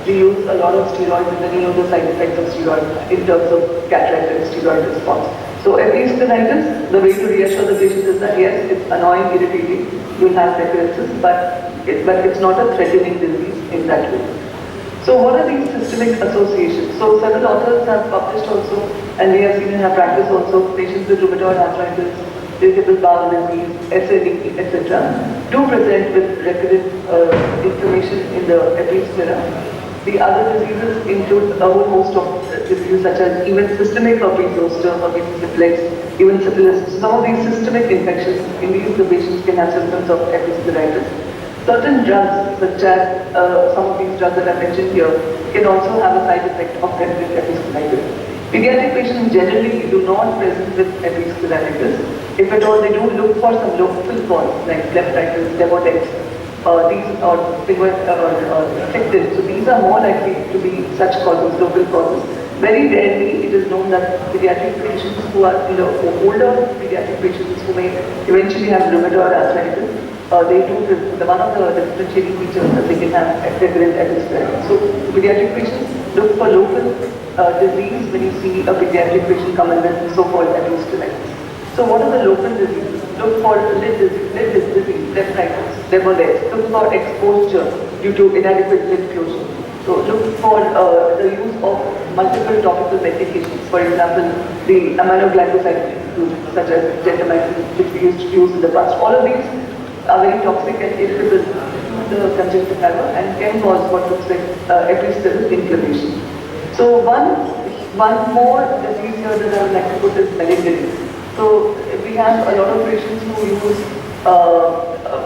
we use a lot of steroids and then you know the side effects of steroids in terms of cataract and steroid response. So episcleritis, the way to reassure the patient is that yes, it's annoying, irritating, you'll have recurrences, but it's not a threatening disease in that way. So what are these systemic associations? So several authors have published also, and we have seen in our practice also, patients with rheumatoid arthritis, irritable bowel disease, SLE, etc. do present with recurrent inflammation in the episclera. The other diseases include a whole host of diseases such as even systemic herpes zoster, herpes simplex, even syphilis. Some of these systemic infections, in these the patients can have symptoms of episcleritis. Certain drugs, such as some of these drugs that I mentioned here, can also have a side effect of recurrent episcleritis. Pediatric patients generally do not present with episcleritis. If at all, they do look for some local cause like blepharitis, demodex. These are affected. So these are more likely to be such causes, local causes. Very rarely it is known that pediatric patients who are older pediatric patients who may eventually have rheumatoid arthritis, they do one of the differentiating features that they can have recurrent episcleritis. So pediatric patients look for local disease when you see a pediatric patient come in with so-called episcleritis. So what are the local diseases? Look for lid disease, blepharitis, demodex. Look for exposure due to inadequate lid closure. So look for the use of multiple topical medications. For example, the aminoglycoside such as gentamicin, which we used to use in the past. All of these are very toxic and irritable the conjunctive fiber and can cause what looks like episteral inflammation. So one more disease here that I would like to put is meningitis. So we have a lot of patients who use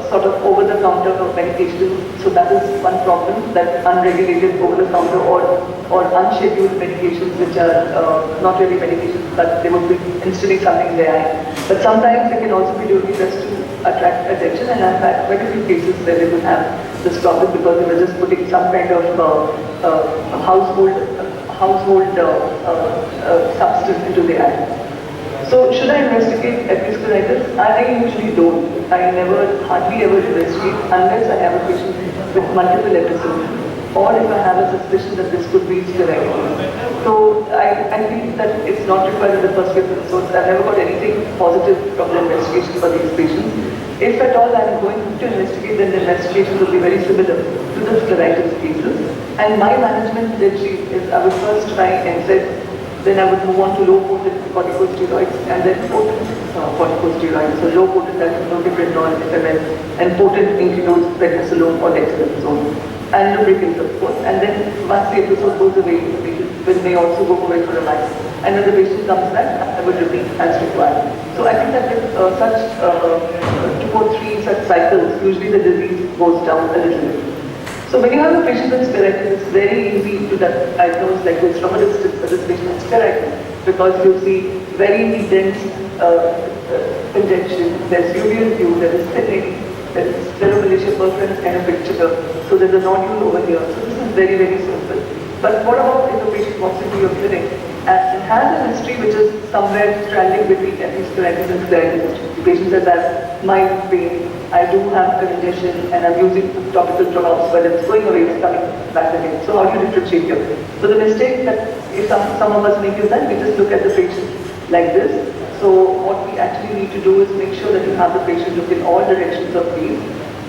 sort of over-the-counter medication. So that is one problem, that unregulated over-the-counter or unscheduled medications, which are not really medications, but they would be instilling something in their eye. But sometimes they can also be doing just to attract attention, and I've had quite a few cases where they would have this problem because they were just putting some kind of household substance into the eye. So should I investigate episcleritis? I usually don't. I hardly ever investigate unless I have a patient with multiple episodes or if I have a suspicion that this could be scleritis. So I feel that it's not required in the first few episodes. I've never got anything positive from the investigation for these patients. If at all I'm going to investigate, then the investigation will be very similar to the scleritis cases. And my management strategy is I would first try NSAIDs, then I would move on to low-potent corticosteroids and then potent corticosteroids. So low-potent diphenhydramine, FML, and potent includes prednisolone or dexamethasone, and lubricants of course. And then once the episode goes away, the patient may also go away for a while. And when the patient comes back, I would repeat as required. So I think that with such 2 or 3 such cycles, usually the disease goes down a little bit. So when you have a patient with scleritis, it's very easy to diagnose like this from a distance that this patient is scleritis, because you see very dense congestion, there's uveal view, there is thinning, there is scleromalacia perfringens kind of picture, so there's a nodule over here. So this is very, very simple. But what about if a patient walks into your clinic and has a history which is somewhere straddling between episcleritis and scleritis? The patient says that mild pain, I do have congestion and I'm using topical drops, but it's going away, it's coming back again. So how do you differentiate here? So the mistake that if some of us make is that we just look at the patient like this. So what we actually need to do is make sure that you have the patient look in all directions of these.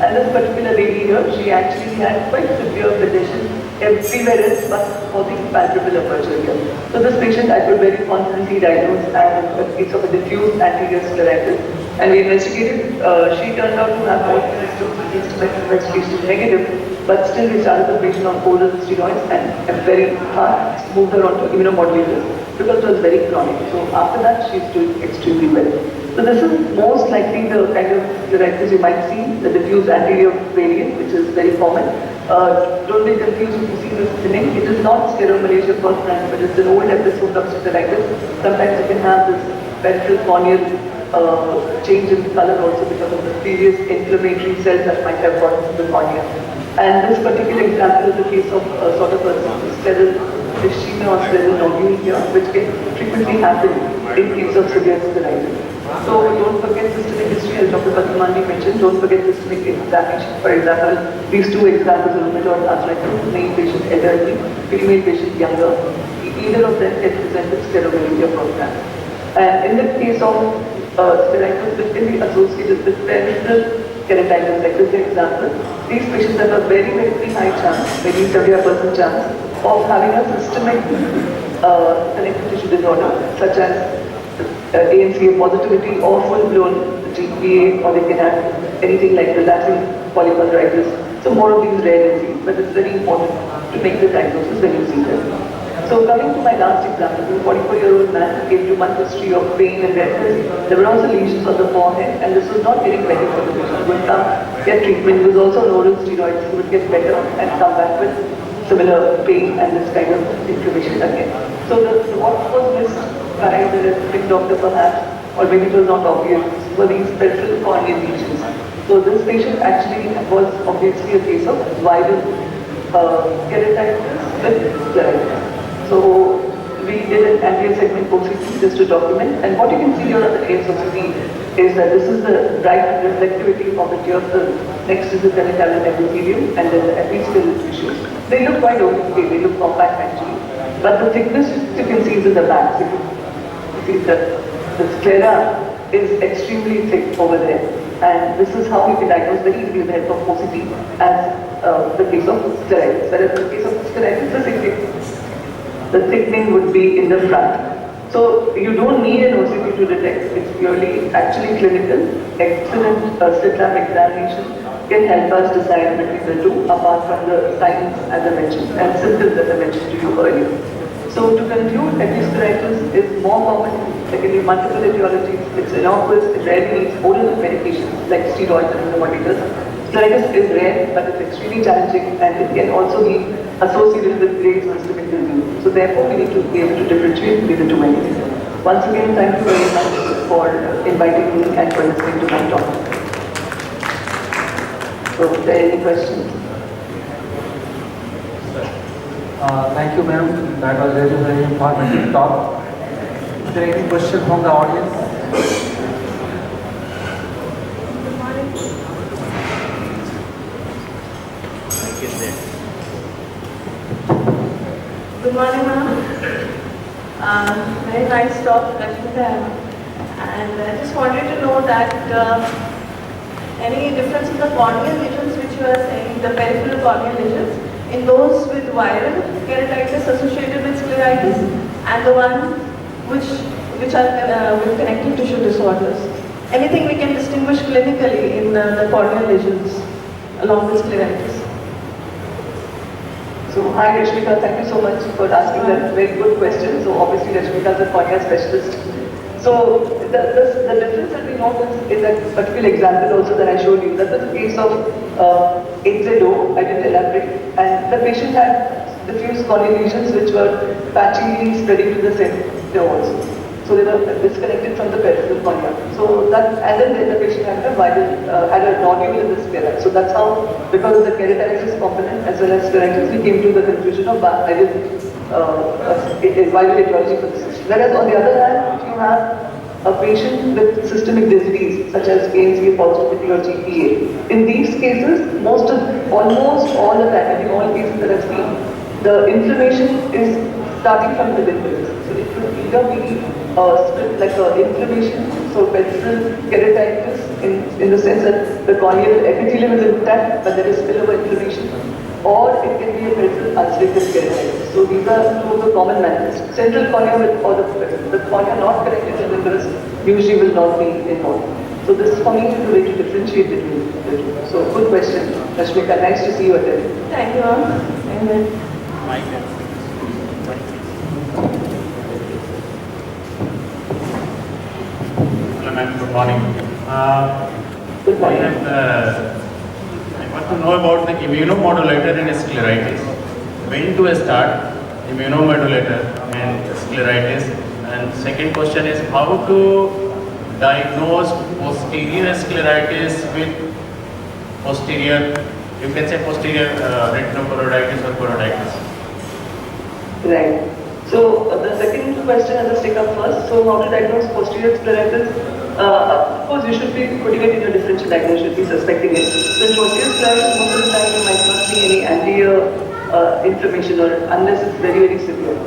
And this particular lady here, she actually had quite severe condition everywhere else but for the palpebral aperture here. So this patient I could very confidently diagnose as a case of a diffuse anterior scleritis. And we investigated, she turned out to have all the symptoms, investigation negative, but still we started the patient on oral steroids and very hard moved her on to immunomodulators because it was very chronic. So after that, she's doing extremely well. So this is most likely the kind of scleritis you might see, the diffuse anterior variant, which is very common. Don't be confused if you see this thinning. It is not scleromalacia perfringens, but it's an old episode of scleritis. Sometimes you can have this ventral corneal change in color also because of the previous inflammatory cells that might have got into the cornea. And this particular example is the case of sort of a scleral ischemia or scleral nodule here, which can frequently happen in case of severe scleritis. So don't forget systemic history, as Dr. Padmani mentioned, don't forget systemic examination. For example, these 2 examples of rheumatoid arthritis, male patient elderly, female patient younger, either of them can present with scleromalacia perfringens. And in the case of scleritis, which can be associated with peripheral keratitis, like this example, these patients have a very, very high chance, maybe 70% chance of having a systemic connective tissue disorder, such as ANCA positivity or full-blown GPA, or they can have anything like relapsing polychondritis. So more of these rare diseases, but it's very important to make the diagnosis when you see them. So coming to my last example, a 44-year-old man who came to one history of pain and redness. There were also lesions on the forehead, and this was not getting better for the patient. He would come, get treatment. He was also on oral steroids. He would get better and come back with similar pain and this kind of inflammation again. So what was missed by the big doctor perhaps, or maybe it was not obvious, were these peripheral corneal lesions. So this patient actually was obviously a case of viral keratitis with scleritis. So we did an anterior segment OCT just to document, and what you can see here on the ASOCT is that this is the bright reflectivity of the tear film next to the genitalian epithelium and then the episteal tissues. They look quite okay, they look compact actually, but the thickness you can see is in the back. So you see that the sclera is extremely thick over there, and this is how we can diagnose very easily with the help of OCT as the case of scleritis. Whereas in the case of scleritis, the thickening would be in the front. So you don't need an OCT to detect. It's purely actually clinical, excellent slit lamp examination, can help us decide between the two, apart from the signs as I mentioned and symptoms as I mentioned to you earlier. So to conclude, acute scleritis is more common, secondly multiple etiologies, it's innocuous, it rarely needs oral medications like steroids and immunomodulators. Scleritis is rare, but it's extremely challenging and it can also be associated with grave systemic disease. So therefore, we need to be able to differentiate between the two entities. Once again, thank you very much for inviting me and for listening to my talk. So, are there any questions? Thank you, ma'am. That was really very informative talk. Is there any question from the audience? Good morning, ma'am. Very nice talk, Rajgir. And I just wanted to know that any difference in the corneal lesions which you are saying, the peripheral corneal lesions, in those with viral keratitis associated with scleritis and the one which are with connective tissue disorders. Anything we can distinguish clinically in the corneal lesions along with scleritis? So, hi Rashmika, thank you so much for asking that very good question. So, obviously Rashmika is a cornea specialist. So, the difference that we noticed in that particular example also that I showed you, that was a case of 8ZO, I didn't elaborate, and the patient had diffuse corneal lesions which were patchily spreading to the center also. So, they were disconnected from the peripheral cornea. So, that, and then the patient had a viral, had a nodule in the sclera. So, that's how, because of the keratitis component as well as scleritis, we came to the conclusion of viral etiology for the system. Whereas on the other hand, if you have a patient with systemic disease such as ANC positivity or GPA, in these cases, almost all the time, in all cases that I've seen, the inflammation is starting from the limbs. So it could either be like inflammation, so peripheral keratitis in the sense that the corneal epithelium is intact but there is spillover inflammation, or it can be a peripheral ulcerative keratitis. So these are two of the common manifestations. Central cornea or the cornea not connected to the limbus usually will not be involved. So this for me is the way to differentiate between the two. So good question, Rashmika. Nice to see you again. Thank you, ma'am. Hello ma'am, good morning. Good morning. I want to know about the immunomodulator in scleritis. When to start immunomodulator in scleritis? And second question is how to diagnose posterior scleritis with posterior, you can say posterior retinochoroiditis or choroiditis. Right. So the second question, I'll just take up first. So how to diagnose posterior scleritis? Of course, you should be putting it in your differential diagnosis, you should be suspecting it. So in posterior scleritis, most of the time you might not see any anterior inflammation or unless it's very, very severe.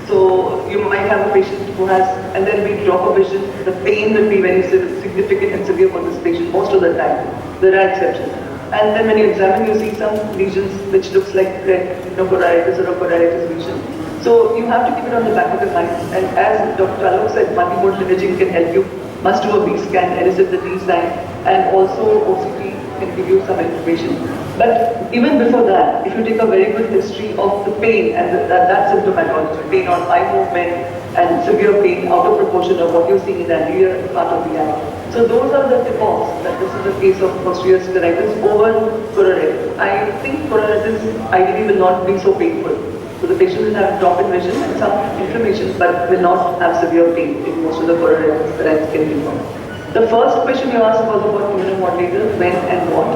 So you might have a patient who has, and then we drop a vision, the pain will be very significant and severe for this patient most of the time. There are exceptions. And then when you examine, you see some lesions which looks like retinochoroiditis or a choroiditis lesion. So you have to keep it on the back of your mind. And as Dr. Alok said, multimodal imaging can help you. Must do a B scan, elicit the D sign, and also OCT can give you some information. But even before that, if you take a very good history of the pain and that symptomatology, pain on eye movement and severe pain out of proportion of what you're seeing in the anterior part of the eye. So those are the tip-offs that this is a case of posterior scleritis over choroiditis. I think choroiditis ideally will not be so painful. So the patient will have drop in vision and some inflammation but will not have severe pain in most of the choroiditis that I can think of. The first question you asked was about immunomodulators, when and what.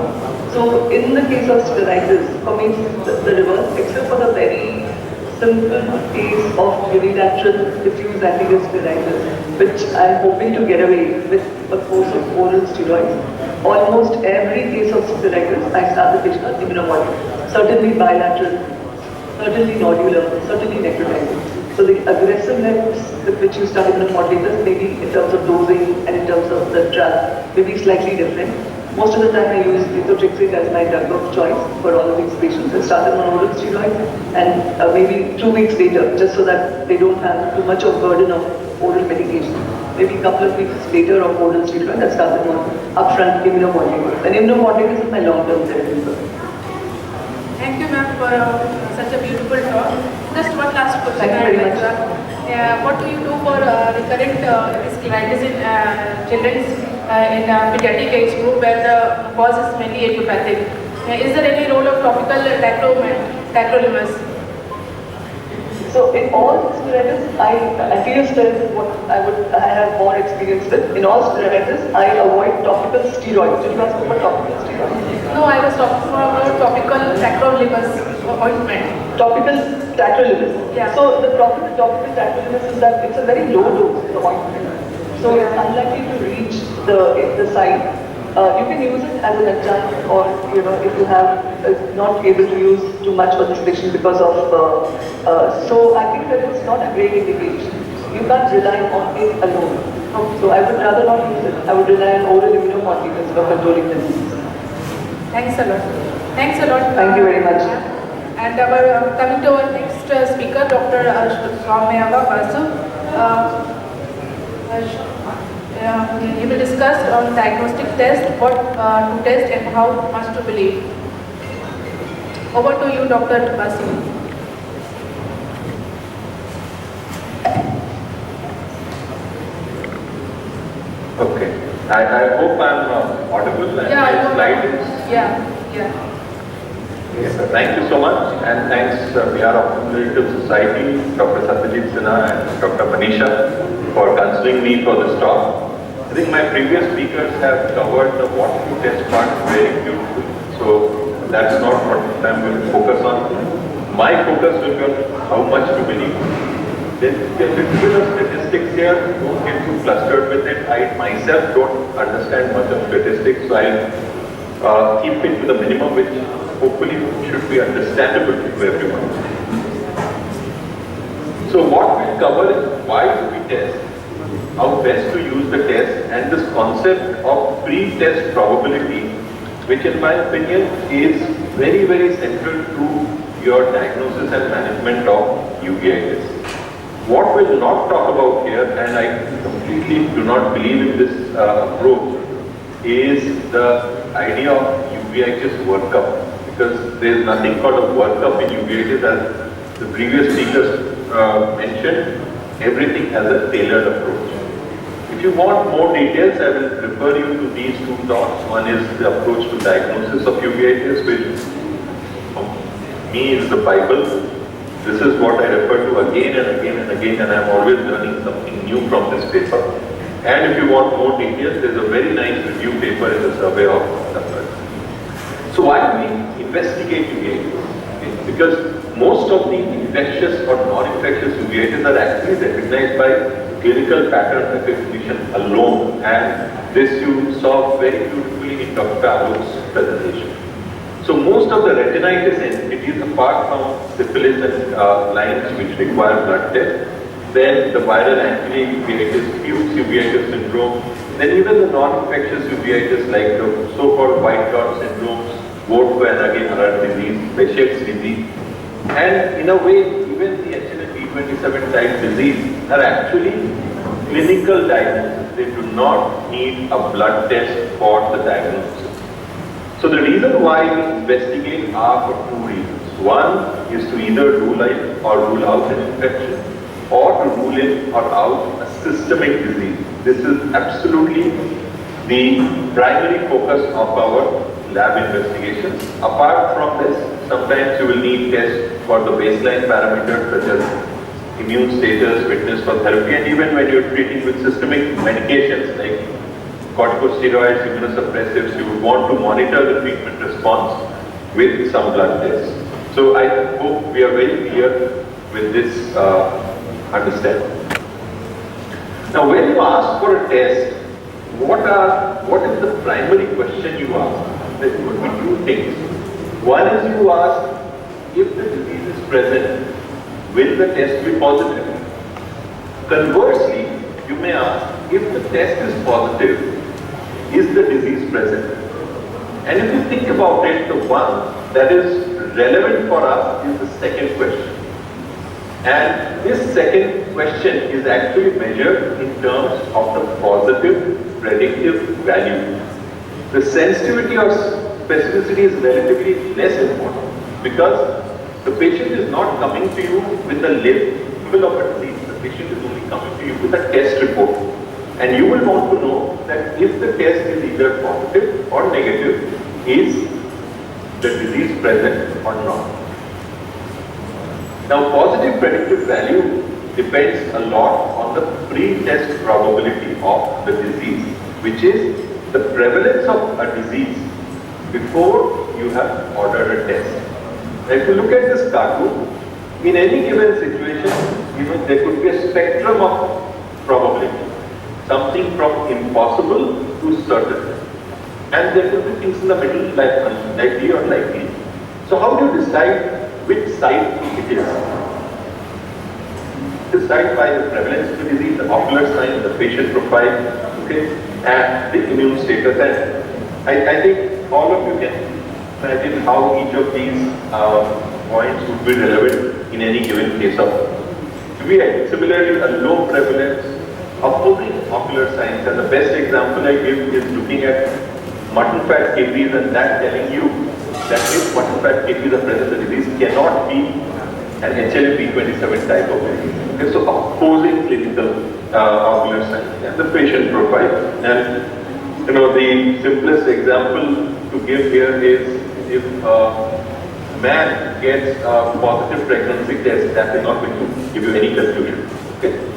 So in the case of scleritis, for me the reverse, except for the very simple case of unilateral diffuse anterior scleritis, which I'm hoping to get away with a course of oral steroids. Almost every case of scleritis, I start the patient on immunomodulator. Certainly bilateral, certainly nodular, certainly necrotic. So the aggressiveness with which you start immunomodulators, maybe in terms of dosing and in terms of the drug, may be slightly different. Most of the time I use lithotripsy as my drug of choice for all of these patients. I start them on oral steroids and maybe 2 weeks later, just so that they don't have too much of burden of oral medication. maybe a couple of weeks later or 4 days later, and I started on upfront immunomodulators. And immunomodulators is my long-term therapy. Thank you, ma'am, for such a beautiful talk. Just one last question. Thank you very much. What do you do for recurrent scleritis in children in pediatric age group where the cause is mainly idiopathic? Is there any role of topical tacrolimus? So in all scleritis, anti-scleritis is what I have more experience with. In all scleritis, I avoid topical steroids. Did you ask about topical steroids? No, I was talking about topical tacrolimus ointment. Topical tacrolimus. Yeah. So the problem with topical tacrolimus is that it's a very low dose of ointment. So it's unlikely to reach the site. You can use it as an adjunct, or if you have not able to use too much for this patient because of. So I think that it's not a great indication. You can't rely on it alone. So I would rather not use it. I would rely on oral immunomodulators for controlling the disease. Thanks a lot. Thanks a lot. Thank you very much. And coming to our next speaker, Dr. Swamyava Basu. He will discuss on diagnostic test, what to test and how much to believe. Over to you, Dr. Basu. Okay. I hope I'm audible and my slide is... Yeah. Yes, sir. Thank you so much, and thanks PR of Relative Society, Dr. Satyajit Sinha and Dr. Manisha for considering me for this talk. I think my previous speakers have covered the what to test part very beautifully, so that's not what I'm going to focus on. My focus will be on how much to believe. There's a little bit of statistics here, don't get too clustered with it. I myself don't understand much of statistics, so I'll keep it to the minimum, which hopefully should be understandable to everyone. So what we'll cover is why do we test, how best to use the test, and this concept of pre-test probability, which in my opinion is very, very central to your diagnosis and management of uveitis. What we'll not talk about here, and I completely do not believe in this approach, is the idea of uveitis workup. Because there is nothing called a workup in uveitis, as the previous speakers mentioned. Everything has a tailored approach. If you want more details, I will refer you to these two talks. One is the approach to diagnosis of uveitis, which for me is the Bible. This is what I refer to again and again and again, and I am always learning something new from this paper. And if you want more details, there is a very nice review paper in the survey of numbers. So why do we investigate uveitis? Because most of the infectious or non-infectious uveitis are actually recognized by clinical pattern recognition alone, and this you saw very beautifully in Dr. Alok's presentation. So most of the retinitis entities, apart from syphilis and lines which require blood test, then the viral ankyloid uveitis, Fuchs uveitis syndrome, then even the non-infectious uveitis like the so-called white dot syndromes, Wood-Van-Agen disease, Behçet's disease, and in a way, even the HLA-B27 type disease are actually clinical diagnosis. They do not need a blood test for the diagnosis. So the reason why we investigate are for two reasons. One is to either rule in or rule out an infection, or to rule in or out a systemic disease. This is absolutely the primary focus of our lab investigations. Apart from this, sometimes you will need tests for the baseline parameters such as immune status, fitness for therapy, and even when you're treating with systemic medications like corticosteroids, immunosuppressives, you would want to monitor the treatment response with some blood tests. So I hope we are very clear with this understanding. Now when you ask for a test, what is the primary question you ask? There could be two things. One is you ask, if the disease is present, will the test be positive? Conversely, you may ask, if the test is positive, is the disease present? And if you think about it, the one that is relevant for us is the second question. And this second question is actually measured in terms of the positive predictive value. The sensitivity or specificity is relatively less important because the patient is not coming to you with a label of a disease. The patient is only coming to you with a test report. And you will want to know that if the test is either positive or negative, is the disease present or not. Now, positive predictive value depends a lot on the pre-test probability of the disease, which is the prevalence of a disease before you have ordered a test. Now, if you look at this cartoon, in any given situation, there could be a spectrum of probability, something from impossible to certain. And there could be things in the middle like unlikely or likely. So how do you decide which side it is? Decide by the prevalence of the disease, the ocular sign, the patient profile, okay, and the immune status. And I think all of you can imagine how each of these points would be relevant in any given case of VI. Similarly, a low prevalence opposing ocular signs, and the best example I give is looking at mutton fat kidneys and that telling you that if mutton fat kidneys are present, the disease cannot be an HLA-B27 type of disease. Okay, so opposing clinical ocular signs and the patient profile. And the simplest example to give here is if a man gets a positive pregnancy test, that is not going to give you any conclusion. Okay.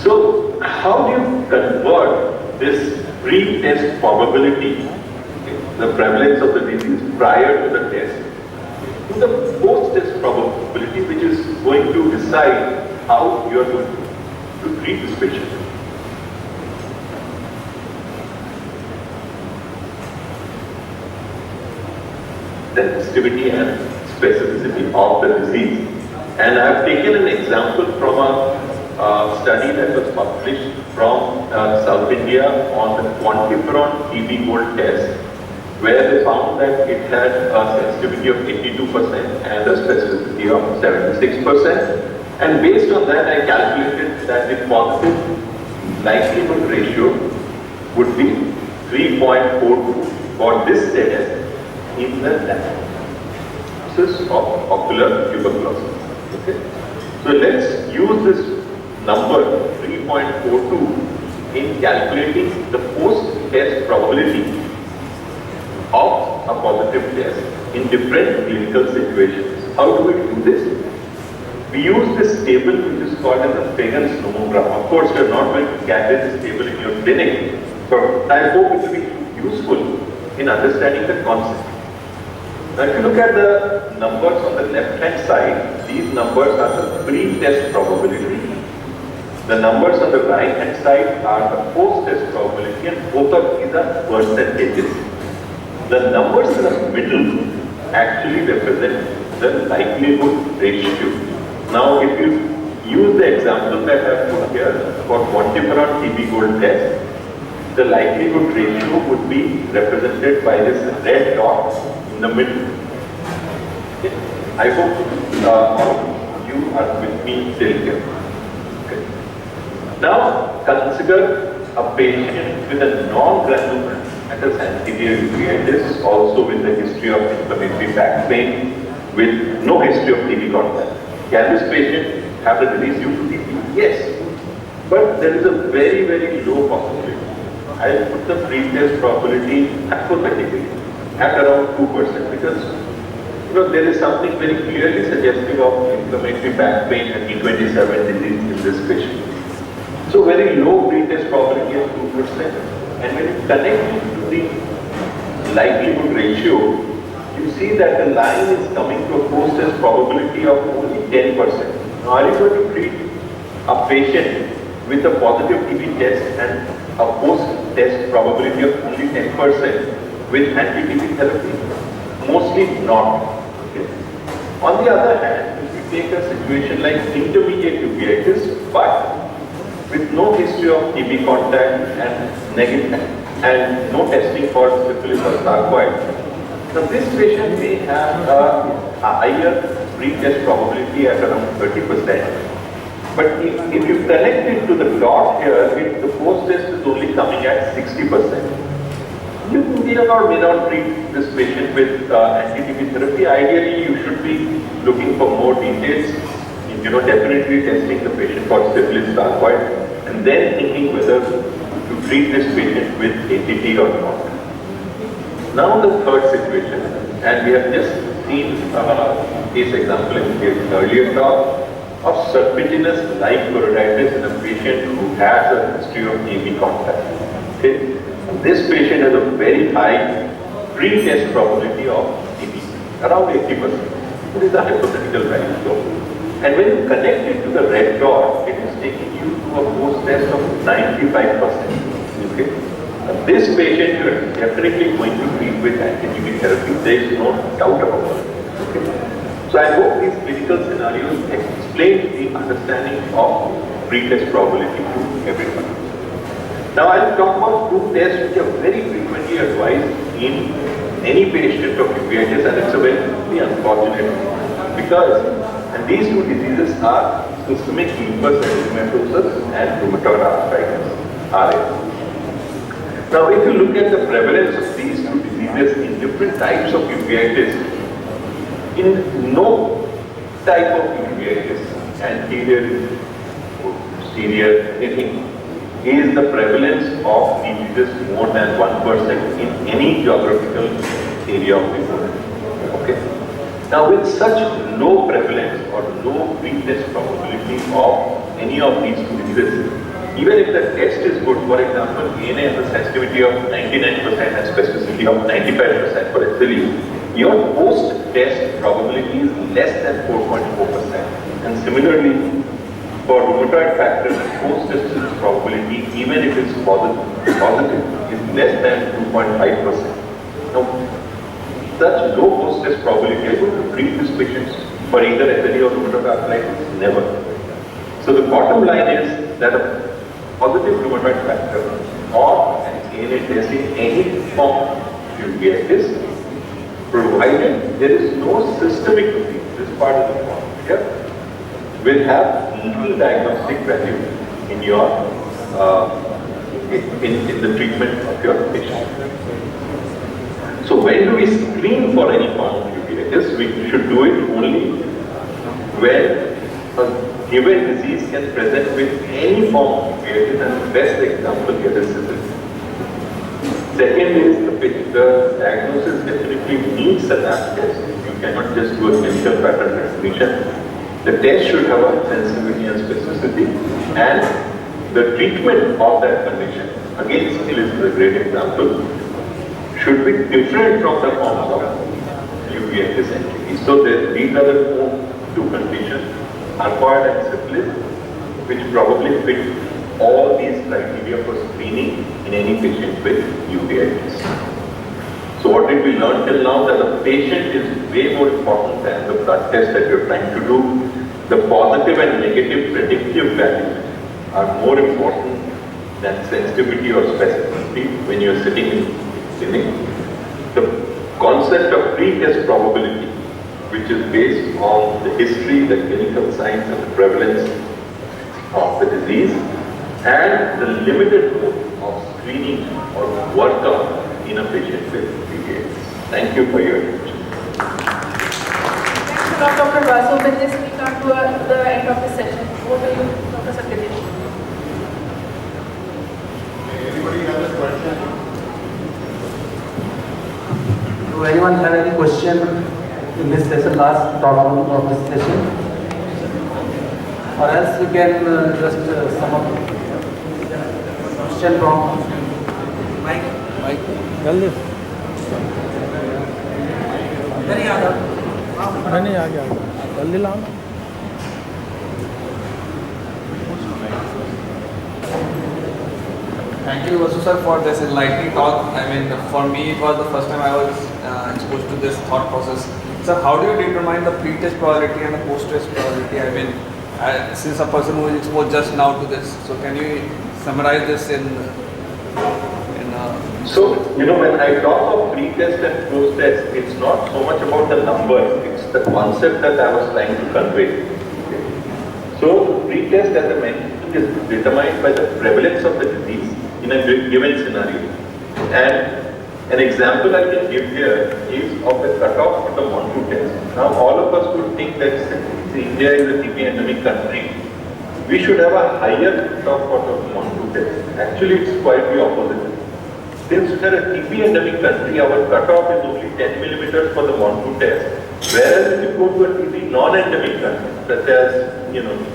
So, how do you convert this pre-test probability, the prevalence of the disease prior to the test, to the post-test probability, which is going to decide how you are going to treat this patient? Sensitivity and specificity of the disease. And I have taken an example from a study that was published from South India on the quantiferon TB gold test, where they found that it had a sensitivity of 82% and a specificity of 76%. And based on that, I calculated that the positive likelihood ratio would be 3.42 for this test in the diagnosis of ocular tuberculosis. Okay. So let's use this number 3.42 in calculating the post-test probability of a positive test in different clinical situations. How do we do this? We use this table which is called as a Fagan's nomogram. Of course, you are not going to carry this table in your clinic, but I hope it will be useful in understanding the concept. Now, if you look at the numbers on the left-hand side, these numbers are the pre-test probability. The numbers on the right-hand side are the post-test probability, and both of these are percentages. The numbers in the middle actually represent the likelihood ratio. Now, if you use the example that I have put here for quantiferon TB gold test, the likelihood ratio would be represented by this red dot in the middle. Okay. I hope all of you are with me till here. Okay. Now consider a patient with a non-granular mastocytic anterior uveitis, also with a history of inflammatory back pain, with no history of TB contact. Can this patient have the disease due to TB? Yes, but there is a very, very low possibility. I will put the pre-test probability hypothetically at around 2% because there is something very clearly suggestive of inflammatory back pain and E27 disease in this patient. So very low pre-test probability of 2%. And when you connect it to the likelihood ratio, you see that the line is coming to a post-test probability of only 10%. Now, are you going to treat a patient with a positive TB test and a post-test probability of only 10% with anti-TB therapy? Mostly not. Okay. On the other hand, if you take a situation like intermediate uveitis, but with no history of TB contact and negative and no testing for syphilis or sarcoid, now this patient may have a higher pre-test probability at around 30%. But if you connect it to the dot here, the post-test is only coming at 60%. You may not treat this patient with anti-TB therapy. Ideally, you should be looking for more details. Definitely testing the patient for syphilis typhoid, and then thinking whether to treat this patient with ATT or not. Now the third situation, and we have just seen a case example in the earlier talk of serpiginous like choroiditis in a patient who has a history of TB contact. Okay? This patient has a very high pre-test probability of TB, around 80%. It is a hypothetical value. So, and when you connect it to the red dot, it is taking you to a post-test of 95%. Okay? This patient you are definitely going to treat with anti-TB therapy. There is no doubt about it. Okay? So I hope these clinical scenarios explain the understanding of pre-test probability to everyone. Now I will talk about two tests which are very frequently advised in any patient of uveitis, and it's a very unfortunate because these two diseases are systemic lupus erythematosus and rheumatoid arthritis, RA. Now if you look at the prevalence of these two diseases in different types of uveitis, in no type of uveitis, anterior, posterior, anything, is the prevalence of diseases more than 1% in any geographical area of the world. Okay? Now with such low prevalence or low pre-test probability of any of these two diseases, even if the test is good, for example, ANA has a sensitivity of 99% and specificity of 95% for SLE, your post-test probability is less than 4.4%. And similarly, for rheumatoid factor, post-test probability, even if it's positive, is less than 2.5%. Now, such low post-test probability, are you going to treat these patients for either SLE or rheumatoid arthritis? Never. So the bottom line is that a positive rheumatoid factor or an ANA test in any form of uveitis, provided there is no systemic disease, this part of the form here, will have little diagnostic value in your in the treatment of your patient. So when do we screen for any form of uveitis? We should do it only when a given disease can present with any form of uveitis, and the best example here is syphilis. Second is the diagnosis definitely needs a lab test. You cannot just do a clinical pattern recognition. The test should have a sensitivity and specificity, and the treatment of that condition, again syphilis is a great example, should be different from the forms of uveitis entities. So these are the two conditions, typhoid and syphilis, which probably fit all these criteria for screening in any patient with uveitis. So what did we learn till now? That the patient is way more important than the blood test that you're trying to do. The positive and negative predictive values are more important than sensitivity or specificity when you're sitting in clinic. The concept of pre-test probability, which is based on the history, the clinical signs and the prevalence of the disease, and the limited mode of screening or workup in a patient with uveitis. Thank you for your attention. Thanks a lot, Dr. Vasu. With this, we come to the end of the session. Over to you, Dr. Saketi. Anybody have a question? Do anyone have any question in this session, last talk of this session? Or else we can just sum up. Question from Mike. जल्दी नहीं आ गया नहीं आ गया जल्दी लाओ ना Thank you, Vasu sir, for this enlightening talk. I mean, for me, it was the first time I was exposed to this thought process. Sir, how do you determine the pre-test probability and the post-test probability? I mean, since a person who is exposed just now to this, so can you summarize this in So, when I talk of pre-test and post-test, it's not so much about the numbers, it's the concept that I was trying to convey. Okay. So, pre-test, as I mentioned, is determined by the prevalence of the disease in a given scenario. And an example I can give here is of the cutoff for the Montu test. Now, all of us would think that since India is a TB endemic country, we should have a higher cutoff for the Montu test. Actually, it's quite the opposite. Since we are a TB endemic country, our cutoff is only 10 millimeters for the Montu test. Whereas if you go to a TB non-endemic country, such as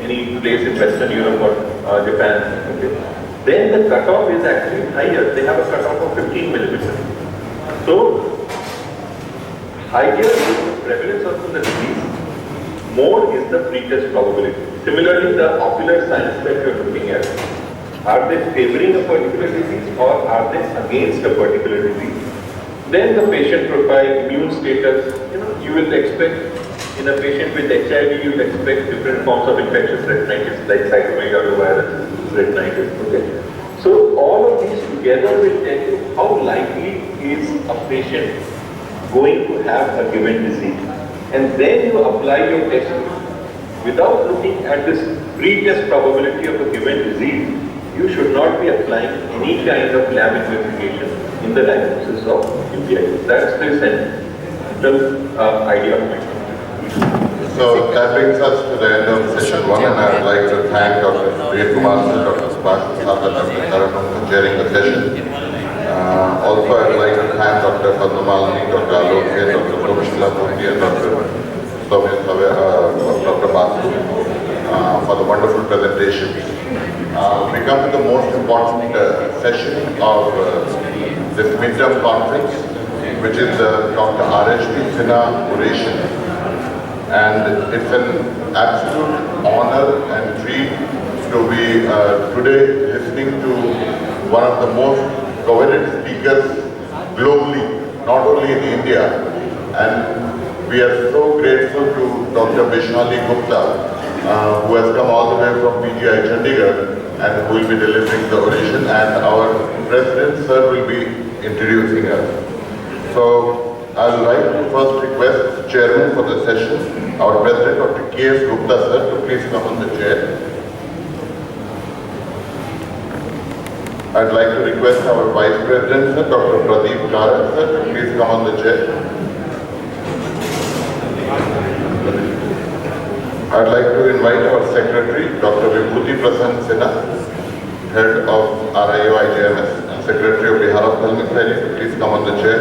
any place in Western Europe or Japan, okay, then the cutoff is actually higher. They have a cutoff of 15 millimeters. So, higher is the prevalence of the disease, more is the pre-test probability. Similarly, the ocular signs that you are looking at, are they favoring a particular disease or are they against a particular disease? Then the patient profile, immune status, you will expect in a patient with HIV, you will expect different forms of infectious retinitis like cytomegalovirus, retinitis. Okay. So all of these together will tell you how likely is a patient going to have a given disease. And then you apply your test without looking at this pre-test probability of a given disease. You should not be applying any kind of lab investigation in the diagnosis of UTI. That's the central idea of it. So that brings us to the end of session 1, and I would like to thank Dr. Sudhir Kumar, Dr. Subhash Prasad, and Dr. Taranam for chairing the session. Also, I would like to thank Dr. Padmamalini, Dr. Alok, Dr. Promshila Murthy, and Dr. Dr. Basu for the wonderful presentation. We come to the most important session of this midterm conference, which is the Dr. RHG Sinha oration. And it's an absolute honor and treat to be today listening to one of the most coveted speakers globally, not only in India. And we are so grateful to Dr. Vishali Gupta, who has come all the way from PGI Chandigarh and who will be delivering the oration, and our President Sir will be introducing us. So I would like to first request the Chairman for the session, our President Dr. K.S. Gupta Sir, to please come on the chair. I'd like to request our Vice President Sir, Dr. Pradeep Karak Sir, to please come on the chair. I'd like to invite our Secretary, Dr. Vibhuti Prasanna Sinha, Head of RIO IJMS and Secretary of Bihar of Health Ministry, to please come on the chair.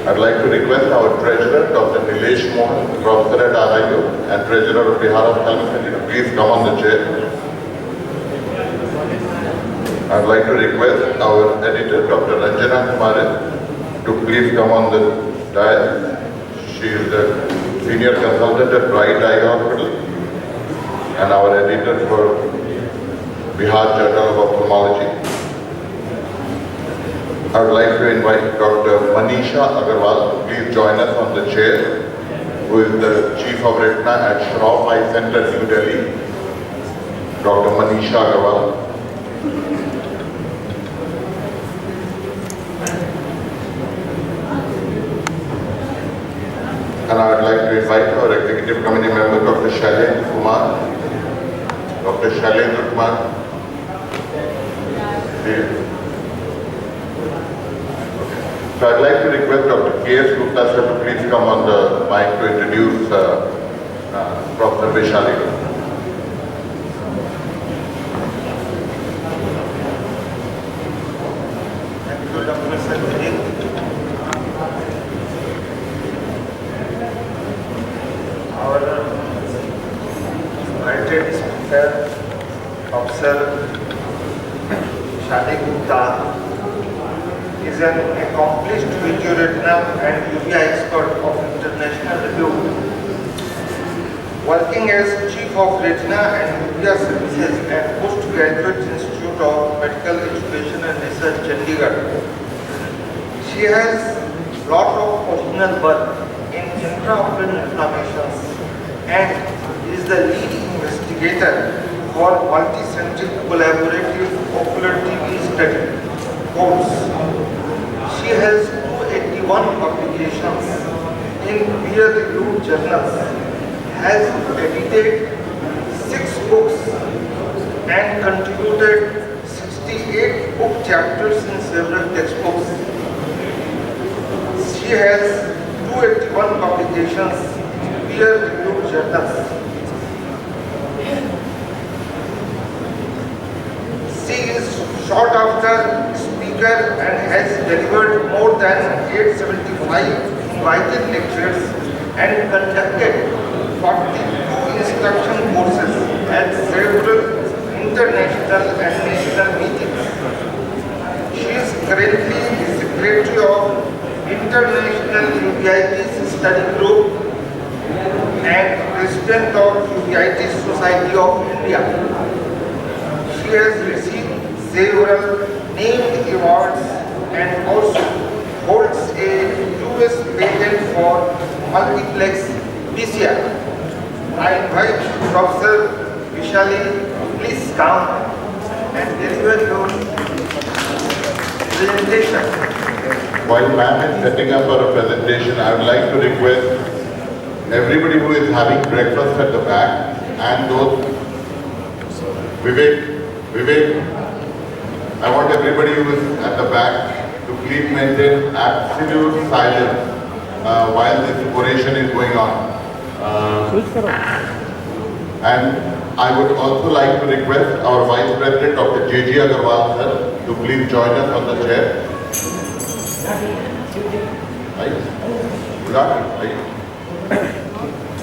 I'd like to request our Treasurer, Dr. Nilesh Mohan, Professor at RIO and Treasurer of Bihar of Health Ministry, to please come on the chair. I'd like to request our Editor, Dr. Ranjana Kumari, to please come on the dais. She is the Senior Consultant at Bright Eye Hospital and our Editor for Bihar Journal of Ophthalmology. I would like to invite Dr. Manisha Agarwal to please join us on the chair, who is the Chief of Retina at Shroff Eye Center, New Delhi. Dr. Manisha Agarwal. And I would like to invite our Executive Committee member, Dr. Shailendra Kumar. Dr. Shailendra Kumar. So I'd like to request Dr. K.S. Gupta Sir to please come on the mic to introduce Professor Vishali. Thank you, Dr. Sanjay. Our invited speaker, Professor Vishali Gupta, is an accomplished vitreoretinal and uvea expert of international repute. Working as Chief of Retina and Uvea Services at Postgraduate Institute of Medical Education and Research, Chandigarh. She has lot of original work in intraocular inflammations and is the lead investigator for multicentric collaborative ocular TB study course. She has 281 publications in peer journals, has edited 6 books and contributed 68 book chapters in several textbooks. She has 281 publications in peer-reviewed journals. She is sought after speaker and has delivered more than 875 invited lectures and conducted 42 instruction courses at several international and national meetings. She is currently the Secretary of International Uveitis Study Group and President of Uveitis Society of India. She has received several named awards and also holds a US patent for multiplex PCR. I invite Professor Vishali, please come and deliver your presentation. While ma'am is setting up for a presentation, I would like to request everybody who is having breakfast at the back and those, Vivek, I want everybody who is at the back to please maintain absolute silence while this oration is going on. And I would also like to request our Vice President, Dr. J.G. Agarwal sir, to please join us on the chair.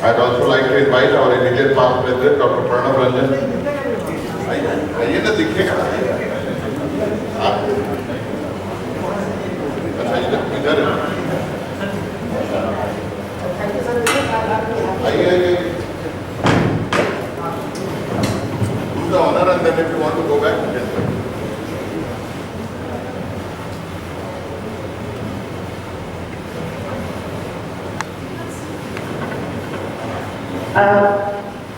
I'd also like to invite our immediate past President, Dr. Pranav Ranjan. आइए ना दिखेगा इधर आइए do the honor and then if you want to go back, yes.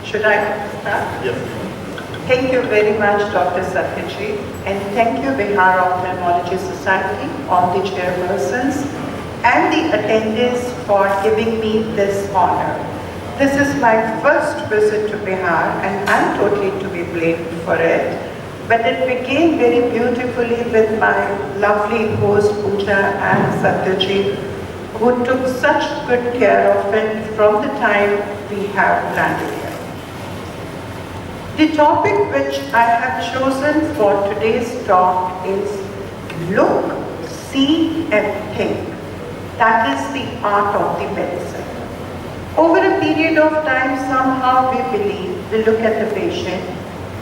Should I start? Yes. Thank you very much, Dr. Satyajit, and thank you, Bihar Ophthalmology Society, all the chairpersons, and the attendees for giving me this honor. This is my first visit to Bihar, and I'm totally to be blamed for it. But it began very beautifully with my lovely host, Pooja and Satyajit, who took such good care of it from the time we have landed here. The topic which I have chosen for today's talk is look, see and think. That is the art of the medicine. Over a period of time, somehow we believe, we look at the patient,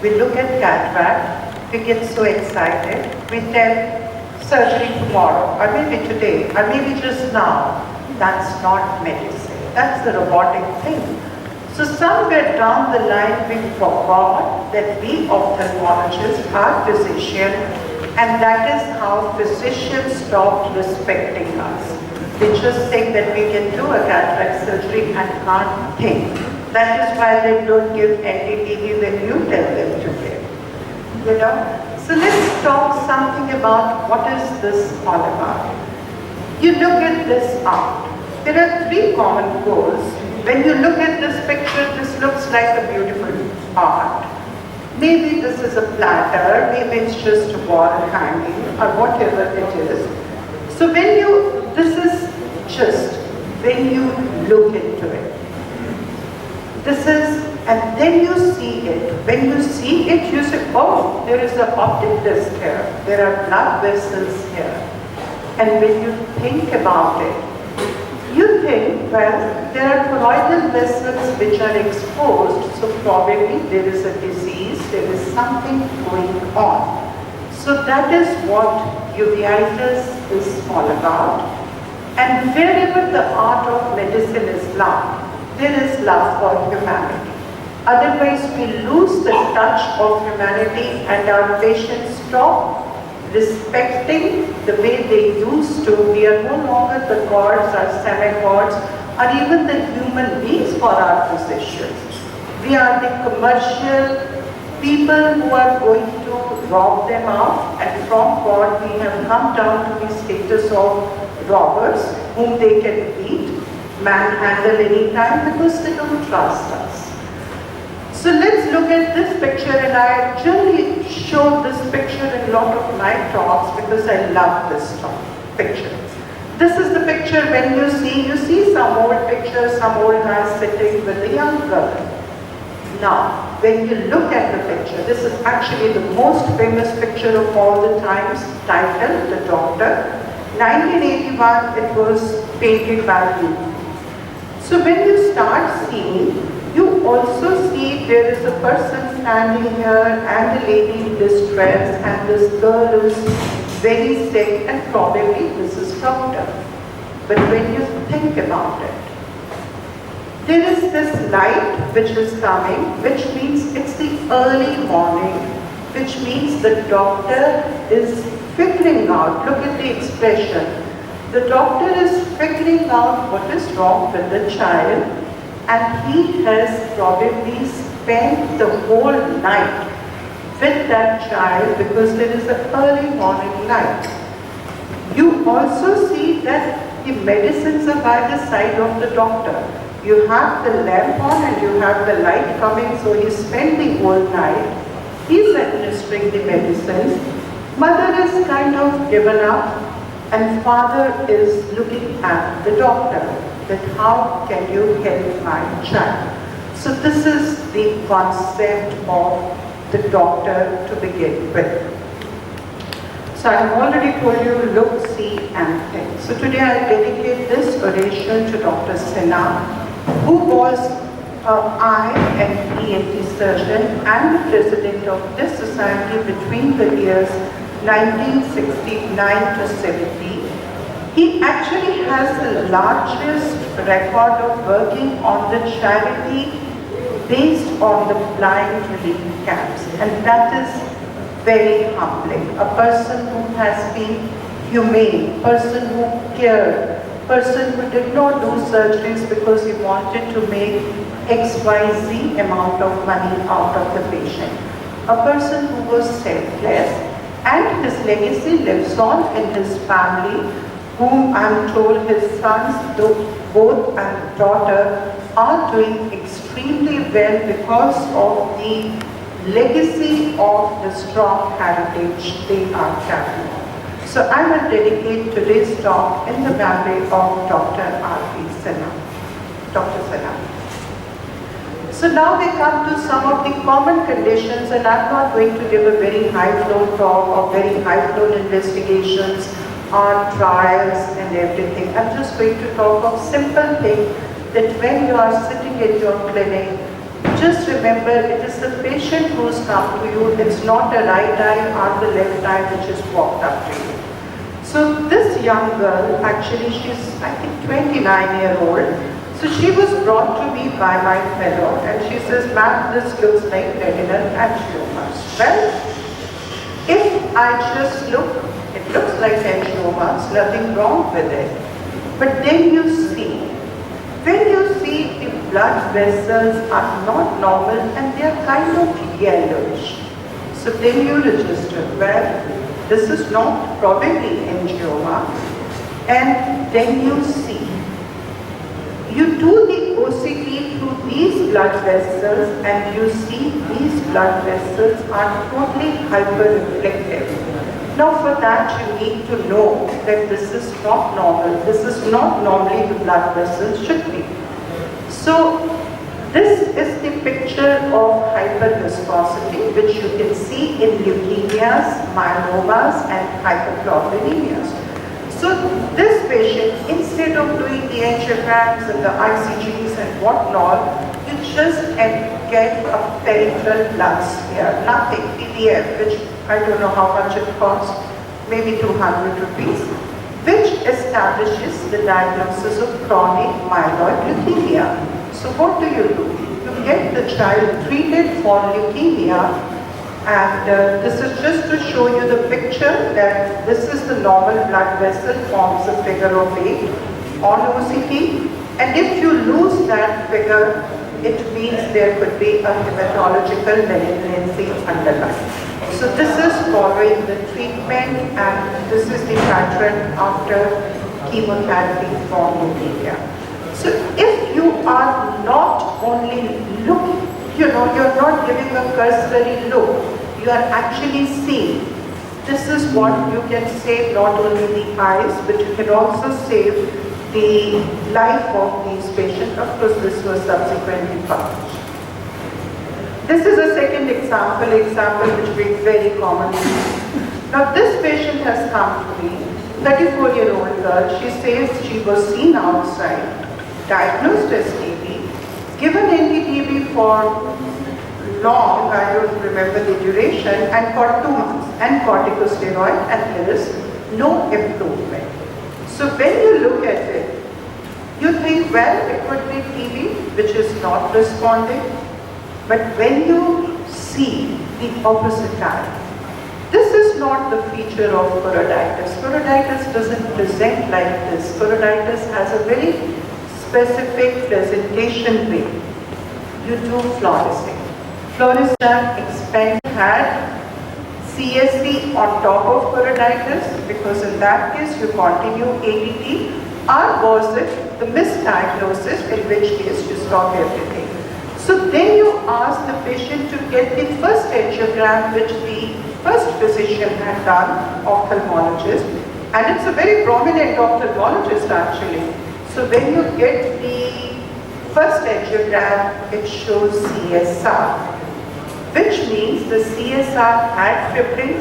we look at cataract, we get so excited, we tell surgery tomorrow, or maybe today, or maybe just now. That's not medicine, that's the robotic thing. So somewhere down the line we forgot that we ophthalmologists are physicians, and that is how physicians stopped respecting us. They just think that we can do a cataract surgery and can't think. That is why they don't give anti-TB when you tell them to give. You know? So let's talk something about what is this all about. You look at this art. There are 3 common goals. When you look at this picture, this looks like a beautiful art. Maybe this is a platter, maybe it's just a wall hanging, or whatever it is. So this is just when you look into it. This is, and then you see it. When you see it, you say, oh, there is an optic disc here. There are blood vessels here. And when you think about it, you think, well, there are choroidal vessels which are exposed, so probably there is a disease, there is something going on. So that is what uveitis is all about. And wherever the art of medicine is loved, there is love for humanity. Otherwise, we lose the touch of humanity and our patients stop respecting the way they used to. We are no longer the gods or semi-gods or even the human beings for our physicians. We are the commercial people who are going to rob them out, and from God we have come down to the status of robbers whom they can beat. manhandle any time because they don't trust us. So let's look at this picture, and I generally show this picture in a lot of my talks because I love this picture. This is the picture when you see some old picture, some old guy sitting with a young girl. Now, when you look at the picture, this is actually the most famous picture of all the times, titled The Doctor. 1981, it was painted by me. So when you start seeing, you also see there is a person standing here and a lady in distress, and this girl is very sick, and probably this is doctor. But when you think about it, there is this light which is coming, which means it's the early morning, which means the doctor is figuring out, look at the expression, the doctor is figuring out what is wrong with the child, and he has probably spent the whole night with that child because there is an early morning light. You also see that the medicines are by the side of the doctor. You have the lamp on and you have the light coming, so he spent the whole night. He's administering the medicines. Mother is kind of given up, and father is looking at the doctor, that how can you help my child? So this is the concept of the doctor to begin with. So I have already told you look, see and think. So today I dedicate this oration to Dr. Sinha, who was an eye and ENT surgeon and the president of this society between the years 1969 to 70. He actually has the largest record of working on the charity based on the blind relief camps, and that is very humbling. A person who has been humane, person who cared, person who did not do surgeries because he wanted to make XYZ amount of money out of the patient. A person who was selfless, and his legacy lives on in his family, whom I'm told his sons, both and daughter, are doing extremely well because of the legacy of the strong heritage they are carrying on. So I will dedicate today's talk in the memory of Dr. R.P. Sinha. Dr. Sinha. So now we come to some of the common conditions, and I'm not going to give a very high-flown talk or very high-flown investigations on trials and everything. I'm just going to talk of simple things that when you are sitting in your clinic, just remember it is the patient who's come to you, it's not a right eye or the left eye which is walked up to you. So this young girl, actually she's I think 29-year-old, so she was brought to me by my fellow, and she says, ma'am, this looks like retinal angiomas. Well, if I just look, it looks like angiomas, nothing wrong with it. But then you see, when you see the blood vessels are not normal and they are kind of yellowish. So then you register, well, this is not probably angioma. And then you see, you do the OCT through these blood vessels and you see these blood vessels are totally hyper-reflective. Now for that you need to know that this is not normal. This is not normally the blood vessels should be. So this is the picture of hyperviscosity which you can see in leukemias, myeloma and hyperproteinemias. So this patient, instead of doing the angiograms and the ICGs and whatnot, you just get a peripheral blood smear, nothing, PDF, which I don't know how much it costs, maybe 200 rupees, which establishes the diagnosis of chronic myeloid leukemia. So what do? You get the child treated for leukemia, and this is just to show you the picture that this is the normal blood vessel, forms a figure of 8 on OCT, and if you lose that figure, it means there could be a hematological malignancy underlying. So this is following the treatment, and this is the pattern after chemotherapy for leukemia. So if you are not only looking, you're not giving a cursory look, you are actually seeing. This is what you can save not only the eyes, but you can also save the life of these patients. Of course, this was subsequently published. This is a second example which we very commonly use. Now this patient has come to me, 34-year-old girl. She says she was seen outside, diagnosed as TB, given anti-TB for long, I don't remember the duration, and for 2 months, and corticosteroid, and there is no improvement. So when you look at it, you think, well, it could be TB, which is not responding. But when you see the opposite eye, this is not the feature of choroiditis. Choroiditis doesn't present like this. Choroiditis has a very specific presentation way. You do fluorescein. Fluorescein had CSC on top of choroiditis, because in that case you continue ADT, or was it the misdiagnosis, in which case you stop everything. So then you ask the patient to get the first angiogram which the first physician had done, ophthalmologist, and it's a very prominent ophthalmologist actually. So when you get the first angiogram, it shows CSR, which means the CSR had fibrin.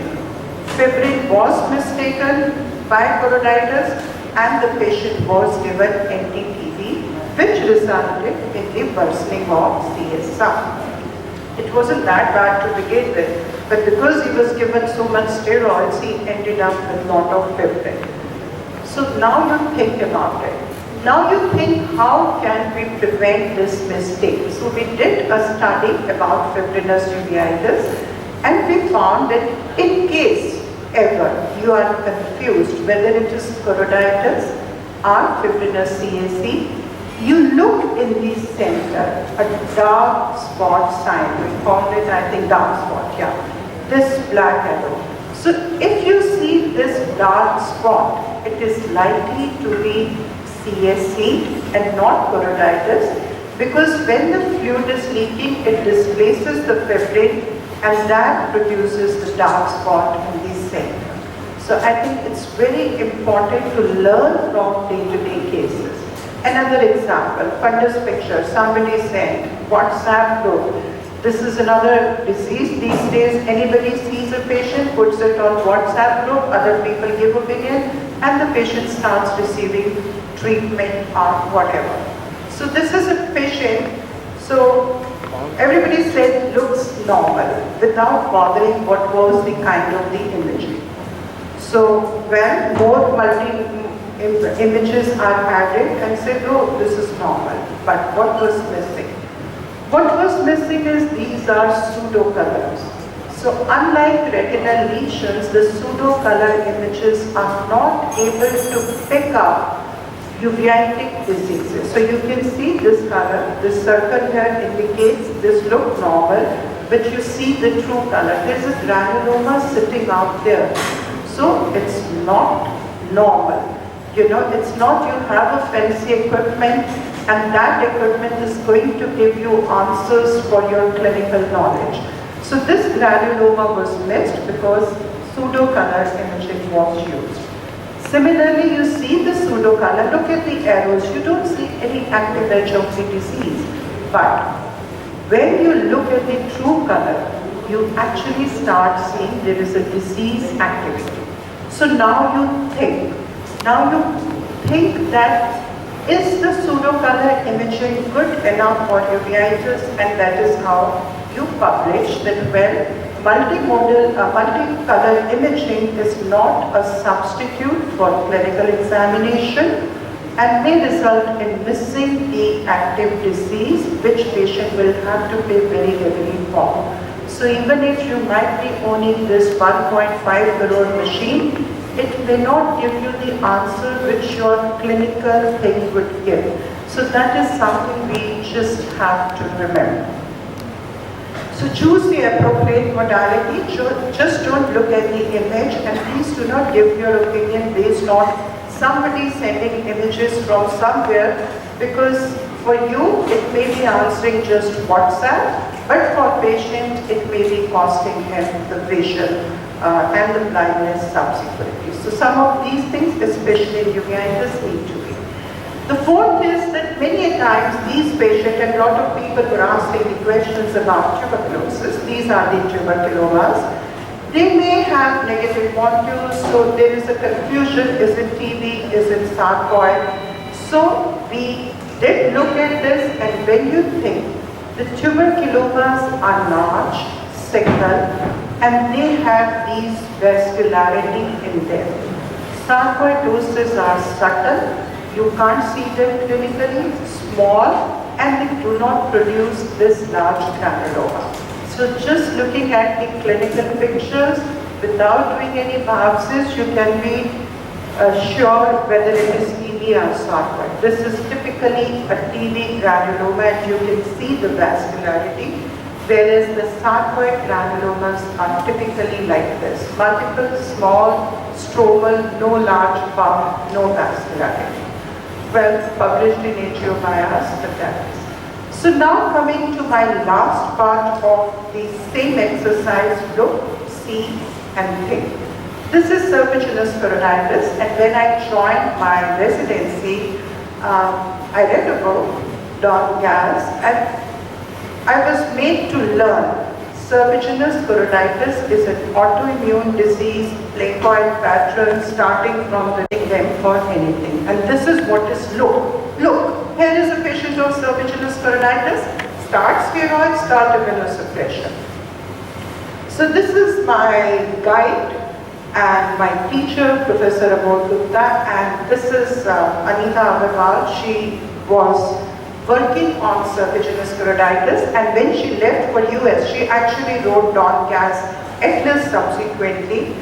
Fibrin was mistaken by choroiditis, and the patient was given anti-TB, which resulted in the worsening of CSR. It wasn't that bad to begin with, but because he was given so much steroids, he ended up with a lot of fibrin. So now you think about it. Now you think, how can we prevent this mistake? So we did a study about fibrinous uveitis, and we found that in case ever you are confused whether it is choroiditis or fibrinous CAC, you look in the center, a dark spot sign. We called it, I think, dark spot, yeah. This black arrow. So if you see this dark spot, it is likely to be CSC and not choroiditis, because when the fluid is leaking, it displaces the fibrin, and that produces the dark spot in the center. So I think it's very important to learn from day-to-day cases. Another example, fundus picture, somebody sent WhatsApp group. This is another disease. These days, anybody sees a patient, puts it on WhatsApp group, other people give opinion, and the patient starts receiving treatment or whatever. So this is a patient, so everybody said looks normal without bothering what was the kind of the imaging. So when more images are added and said, oh, this is normal, but what was missing? What was missing is these are pseudo-colors. So unlike retinal lesions, the pseudo-color images are not able to pick up uveitic diseases. So you can see this color, this circle here indicates this look normal, but you see the true color. There's a granuloma sitting out there. So it's not normal. It's not you have a fancy equipment and that equipment is going to give you answers for your clinical knowledge. So this granuloma was missed because pseudo-color imaging was used. Similarly, you see the pseudo-color, look at the arrows, you don't see any active edge of the disease. But when you look at the true color, you actually start seeing there is a disease activity. So now you think that is the pseudo-color imaging good enough for uveitis, and that is how you publish that, well, multicolor imaging is not a substitute for clinical examination and may result in missing the active disease, which patient will have to pay very heavily for. So even if you might be owning this 1.5 crore machine, it may not give you the answer which your clinical thing would give. So that is something we just have to remember. So choose the appropriate modality. Just don't look at the image, and please do not give your opinion based on somebody sending images from somewhere because for you it may be answering just WhatsApp, but for patient it may be costing him the vision and the blindness subsequently. So some of these things, especially uveitis, need to be. The fourth is that many a times these patients, and a lot of people were asking me questions about tuberculosis, these are the tuberculomas. They may have negative modules, so there is a confusion, is it TB, is it sarcoid? So we did look at this, and when you think the tuberculomas are large, signal, and they have these vascularity in them. Sarcoidosis are subtle, you can't see them clinically, small, and they do not produce this large granuloma. So just looking at the clinical pictures, without doing any biopsies, you can be sure whether it is TB or sarcoid. This is typically a TB granuloma, and you can see the vascularity, whereas the sarcoid granulomas are typically like this. Multiple small, stromal, no large bump, no vascularity. Well published in Angiobias, but that is. So now coming to my last part of the same exercise, look, see and think. This is serpiginous choroiditis, and when I joined my residency, I read a book, Don Gas, and I was made to learn serpiginous choroiditis is an autoimmune disease, placoid pattern starting from the them for anything. And this is what is look. Look, here is a patient of serpiginous choroiditis, start steroids, start immunosuppression. So this is my guide and my teacher, Professor Amol Gupta, and this is Anita Agarwal. She was working on serpiginous choroiditis, and when she left for US, she actually wrote Don Gas Atlas subsequently.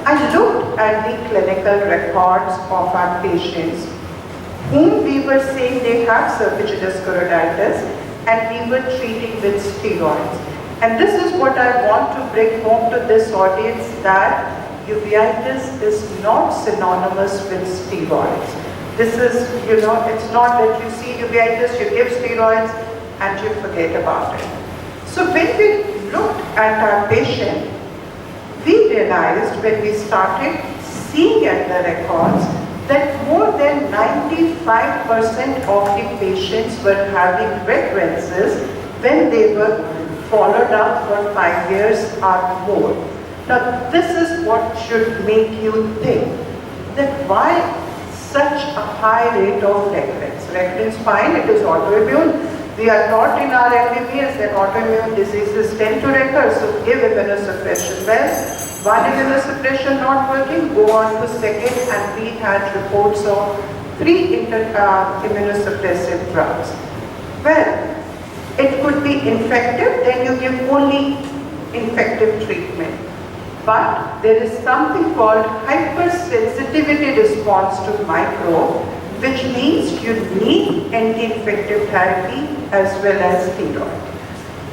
I looked at the clinical records of our patients whom we were saying they have serpiginous choroiditis, and we were treating with steroids. And this is what I want to bring home to this audience, that uveitis is not synonymous with steroids. This is, it's not that you see uveitis, you give steroids and you forget about it. So when we looked at our patient, we realized when we started seeing at the records that more than 95% of the patients were having recurrences when they were followed up for 5 years or more. Now this is what should make you think that why such a high rate of recurrence. Recurrence, fine, it is autoimmune. We are taught in our MBBS that autoimmune diseases tend to recur, so give immunosuppression. Well, one immunosuppression not working, go on to second, and we had reports of 3 immunosuppressive drugs. Well, it could be infective, then you give only infective treatment. But there is something called hypersensitivity response to microbe, which means you need anti-infective therapy as well as steroid.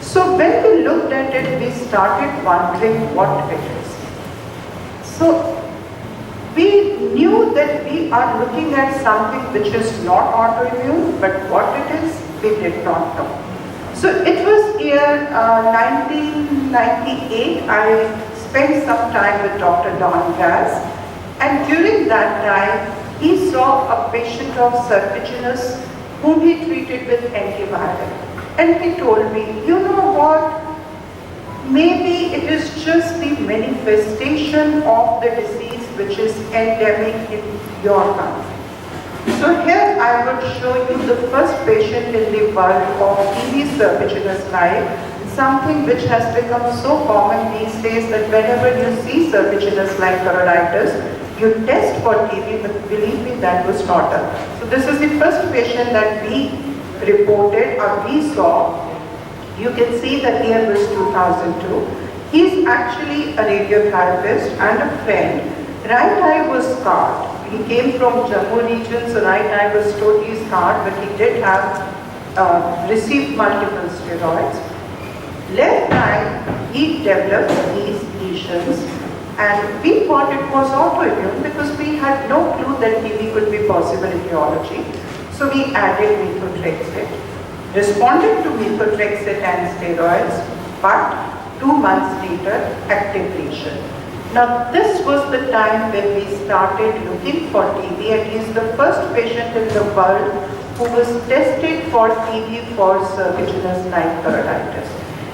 So when we looked at it, we started wondering what it is. So we knew that we are looking at something which is not autoimmune, but what it is, we did not know. So it was year 1998, I spent some time with Dr. Don Gas, and during that time, he saw a patient of serpiginous whom he treated with antiviral. And he told me, you know what, maybe it is just the manifestation of the disease which is endemic in your country. So here I would show you the first patient in the world of TB serpiginous live, something which has become so common these days that whenever you see serpiginous like choroiditis, you test for TB, but believe me, that was not done. So this is the first patient that we reported or we saw. You can see that year was 2002. He's actually a radiotherapist and a friend. Right eye was scarred. He came from Jammu region, so right eye was totally scarred, but he did have received multiple steroids. Left eye, he developed these lesions, and we thought it was autoimmune because we had no clue that TB could be possible etiology. So we added methotrexate, responded to methotrexate and steroids, but 2 months later, active lesion. Now this was the time when we started looking for TB, and he is the first patient in the world who was tested for TB for serpiginous line keratitis.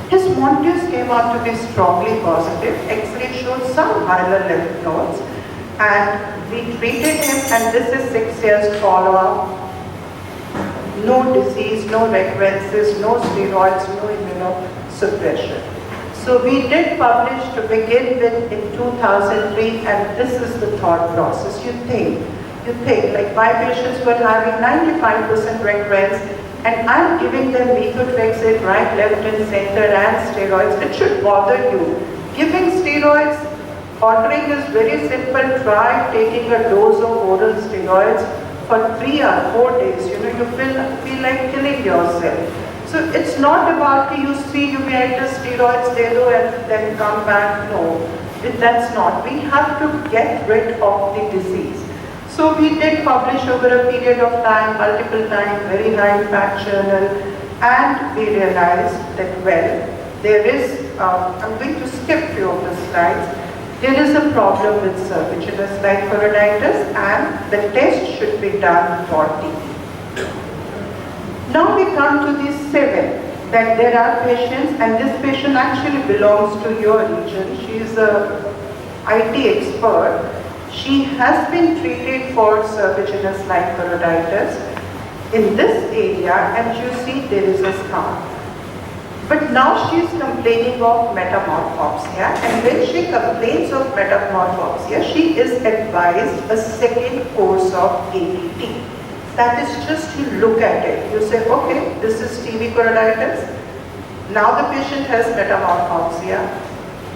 His Montes came out to be strongly positive. X-ray showed some viral lymph nodes, and we treated him, and this is 6 years follow-up. No disease, no recurrences, no steroids, no immunosuppression. So we did publish to begin with in 2003, and this is the thought process. You think like my patients were having 95% recurrence, and I'm giving them methotrexate right, left and center and steroids. It should bother you. Giving steroids, ordering is very simple. Try taking a dose of oral steroids for 3 or 4 days. You feel like killing yourself. So it's not about you see uveitis, steroids, and then come back. No, that's not. We have to get rid of the disease. So we did publish over a period of time, multiple times, very high impact journal, and we realized that, well, there is, I'm going to skip few of the slides, there is a problem with serpiginous line keratitis, and the test should be done for TB. Now we come to the 7, that there are patients, and this patient actually belongs to your region. She is a IT expert. She has been treated for serpiginous line keratitis in this area, and you see there is a scar. But now she is complaining of metamorphopsia, and when she complains of metamorphopsia, she is advised a second course of ADT. That is just, you look at it, you say, okay, this is TB keratitis. Now the patient has metamorphopsia.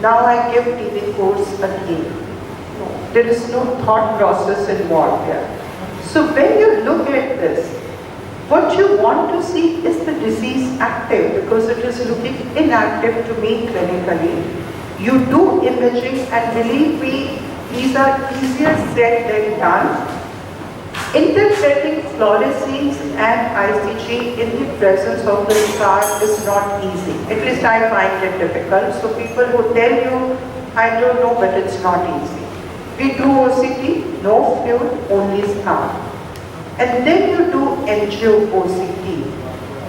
Now I give TB course again. No, there is no thought process involved here. So when you look at this, what you want to see is the disease active, because it is looking inactive to me clinically. You do imaging, and believe me, these are easier said than done. Interpreting fluoresceins and ICG in the presence of the scar is not easy. At least I find it difficult. So people who tell you, I don't know, but it's not easy. We do OCT, no fluid, only scar. And then you do angio-OCT,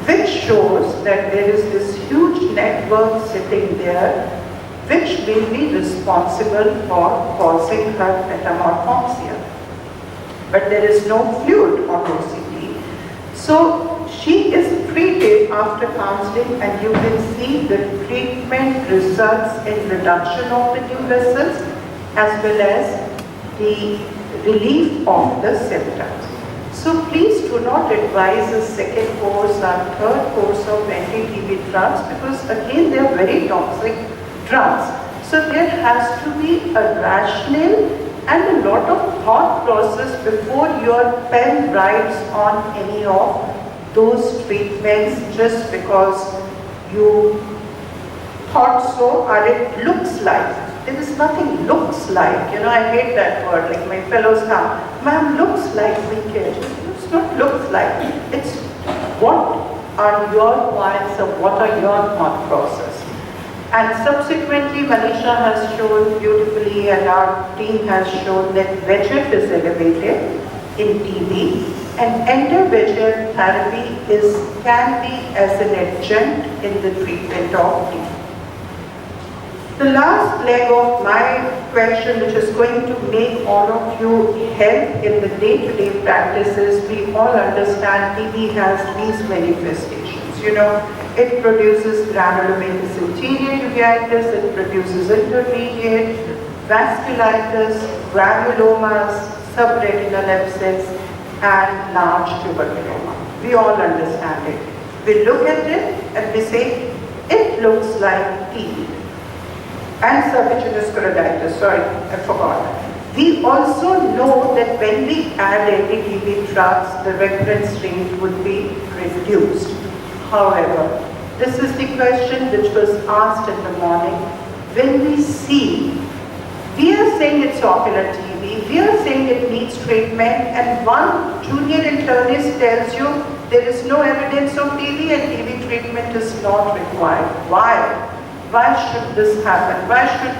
which shows that there is this huge network sitting there, which may be responsible for causing her metamorphopsia. But there is no fluid on OCT. So she is treated after counseling, and you can see the treatment results in reduction of the new vessels as well as the relief of the symptoms. So please do not advise a second course or third course of anti-TB drugs, because again they are very toxic drugs. So there has to be a rational and a lot of thought process before your pen writes on any of those treatments just because you thought so or it looks like. There is nothing looks like, I hate that word, like my fellows come, ma'am, looks like leakage. It's not looks like, it's what are your points or what are your thought process. And subsequently, Manisha has shown beautifully, and our team has shown that VEGF is elevated in TB, and anti-VEGF therapy can be as an adjunct in the treatment of TB. The last leg of my question, which is going to make all of you help in the day-to-day practices, we all understand TB has these manifestations. It produces granulomatous interior uveitis, it produces intermediate, vasculitis, granulomas, subretinal abscess, and large tuberculoma. We all understand it. We look at it and we say, it looks like TB. And serpiginous keratitis, sorry, I forgot. We also know that when we add anti-TB drugs, the recurrence rate would be reduced. However, this is the question which was asked in the morning. When we see, we are saying it's ocular TB, TB. We are saying it needs treatment, and one junior internist tells you there is no evidence of TB and TB treatment is not required. Why? Why should this happen? Why should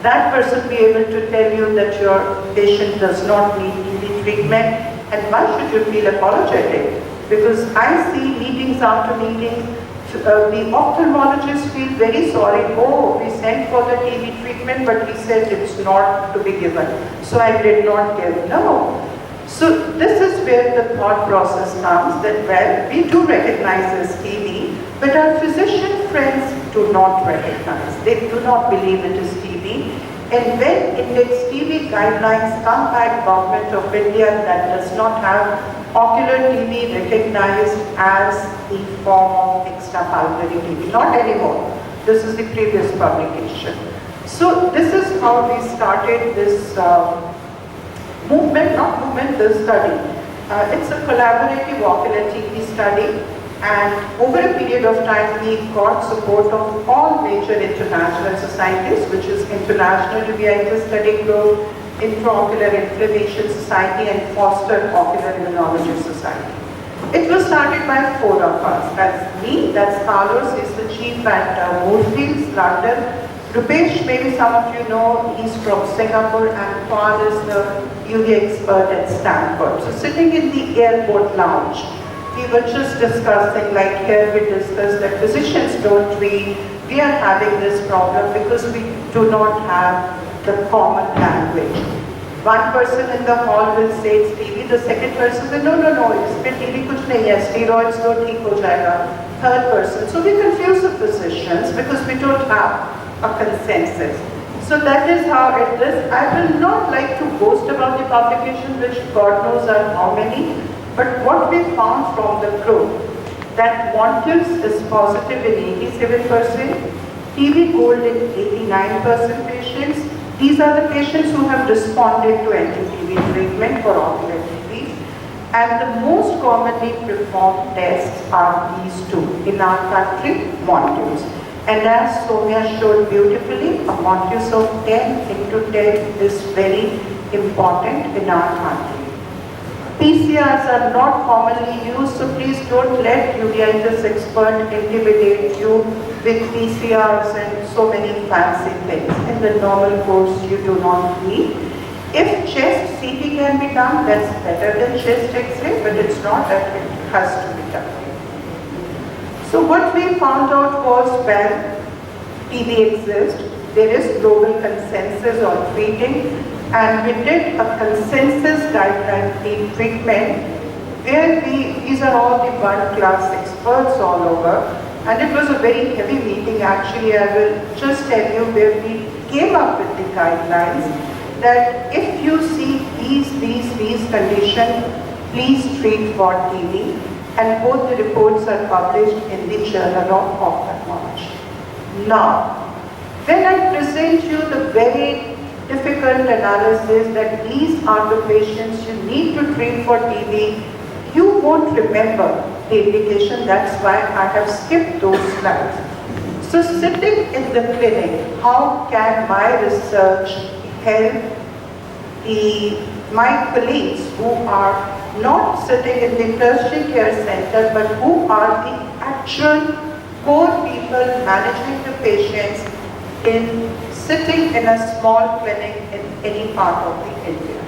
that person be able to tell you that your patient does not need TB treatment, and why should you feel apologetic? Because I see meetings after meetings, the ophthalmologists feel very sorry. Oh, we sent for the TB treatment, but he said it's not to be given. So I did not give. No. So this is where the thought process comes that, well, we do recognize as TB, but our physician friends do not recognize. They do not believe it is TB. And when Index TB guidelines come back, Government of India that does not have ocular TB recognized as the form of extrapulmonary TB. Not anymore. This is the previous publication. So this is how we started this this study. It's a collaborative ocular TB study, and over a period of time we got support of all major international societies, which is International Uveitis Study Group, Intraocular Inflammation Society, and Foster Ocular Immunology Society. It was started by 4 of us. That's me, that's Carlos, he's the chief at Moorfields, London. Rupesh, maybe some of you know, he's from Singapore, and Paul is the UV expert at Stanford. So sitting in the airport lounge, we were just discussing, like here we discussed that physicians don't treat. We are having this problem because we do not have the common language. One person in the hall will say it's TB, the second person will say no, it's TB kuch nahi hai, steroids do theek ho jayega. Third person. So we confuse the physicians because we don't have a consensus. So that is how it is. I will not like to boast about the publication, which God knows are how many, but what we found from the group, that Montus is positive in 87%, TB gold in 89% patients. These are the patients who have responded to anti-TB treatment for ocular TB. And the most commonly performed tests are these two. In our country, Montus. And as Soumya showed beautifully, a Montus of 10 into 10 is very important in our country. PCRs are not commonly used, so please don't let uveitis expert intimidate you with PCRs and so many fancy things. In the normal course, you do not need. If chest CT can be done, that's better than chest X-ray, but it's not that it has to be done. So what we found out was, well, TB exists, there is global consensus on treating, and we did a consensus guideline treatment where these are all the world-class experts all over, and it was a very heavy meeting actually. I will just tell you where we came up with the guidelines that if you see these conditions, please treat for TB, and both the reports are published in the Journal of Ophthalmology. Now, when I present you the very difficult analysis that these are the patients you need to treat for TB, you won't remember the indication. That's why I have skipped those slides. So sitting in the clinic, how can my research help my colleagues who are not sitting in the tertiary care center, but who are the actual core people managing the patients sitting in a small clinic in any part of the India.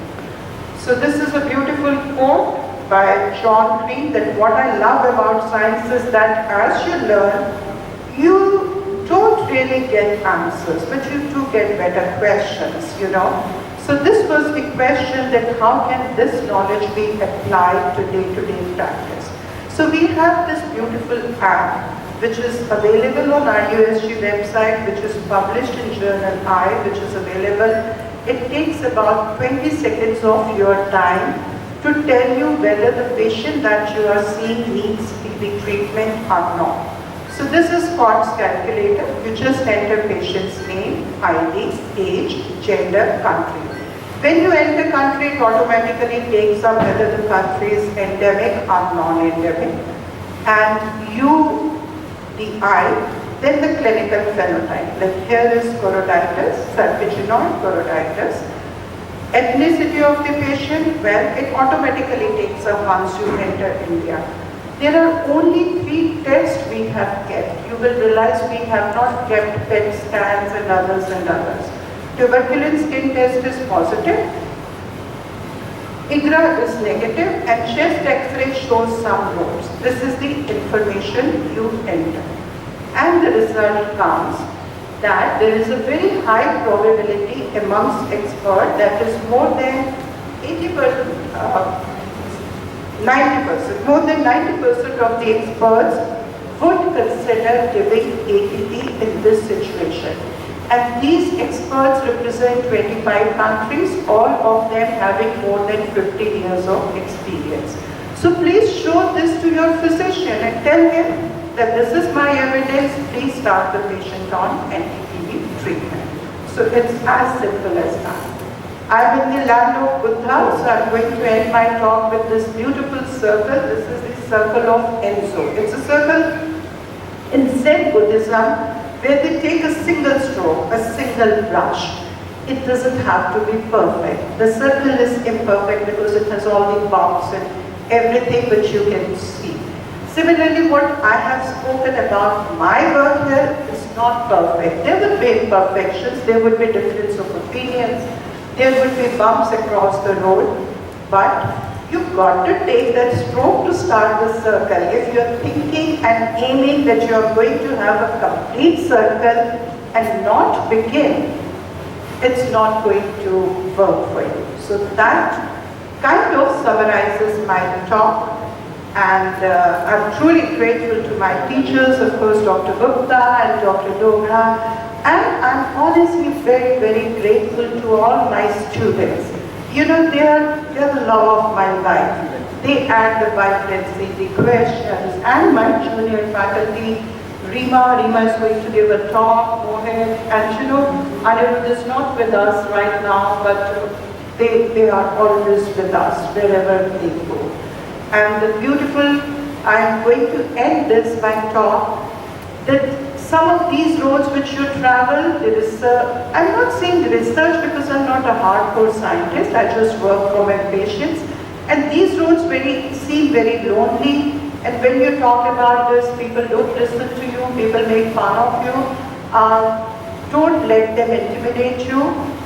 So this is a beautiful quote by John Green, that what I love about science is that as you learn, you don't really get answers, but you do get better questions, you know. So this was the question, that how can this knowledge be applied to day-to-day practice. So we have this beautiful app which is available on IUSG website, which is published in Journal I, which is available. It takes about 20 seconds of your time to tell you whether the patient that you are seeing needs TB treatment or not. So this is Scott's calculator. You just enter patient's name, ID, age, gender, country. When you enter country, it automatically takes up whether the country is endemic or non-endemic. And you, the eye, then the clinical phenotype. Like here is choroiditis, serpeginoid choroiditis. Ethnicity of the patient, well, it automatically takes up once you enter India. There are only 3 tests we have kept. You will realize we have not kept PET scans and others and others. Tuberculin skin test is positive, IGRA is negative, and chest X-ray shows some nodes. This is the information you enter. And the result comes that there is a very high probability amongst experts, that is more than 80%, 90%, more than 90% of the experts would consider giving ATP in this situation. And these experts represent 25 countries, all of them having more than 50 years of experience. So please show this to your physician and tell him that this is my evidence, please start the patient on anti-TB treatment. So it's as simple as that. I'm in the land of Buddha, so I'm going to end my talk with this beautiful circle. This is the circle of Enzo. It's a circle in Zen Buddhism where they take a single stroke, a single brush. It doesn't have to be perfect. The circle is imperfect because it has all the bumps and everything which you can see. Similarly, what I have spoken about my work here is not perfect. There would be imperfections, there would be difference of opinions, there would be bumps across the road, but you've got to take that stroke to start the circle. If you're thinking and aiming that you're going to have a complete circle and not begin, it's not going to work for you. So that kind of summarizes my talk. And I'm truly grateful to my teachers, of course, Dr. Gupta and Dr. Dogra. And I'm honestly very, very grateful to all my students. You know, they are the love of my life. They add the vibrancy, the questions, and my junior faculty, Rima is going to give a talk, Mohit, and you know, Anirudh is not with us right now, but they are always with us wherever they go. And the beautiful, I'm going to end this by talk, that some of these roads which you travel, the research, I'm not saying the research because I'm not a hardcore scientist, I just work for my patients. And these roads seem very lonely, and when you talk about this, people don't listen to you, people make fun of you. Don't let them intimidate you,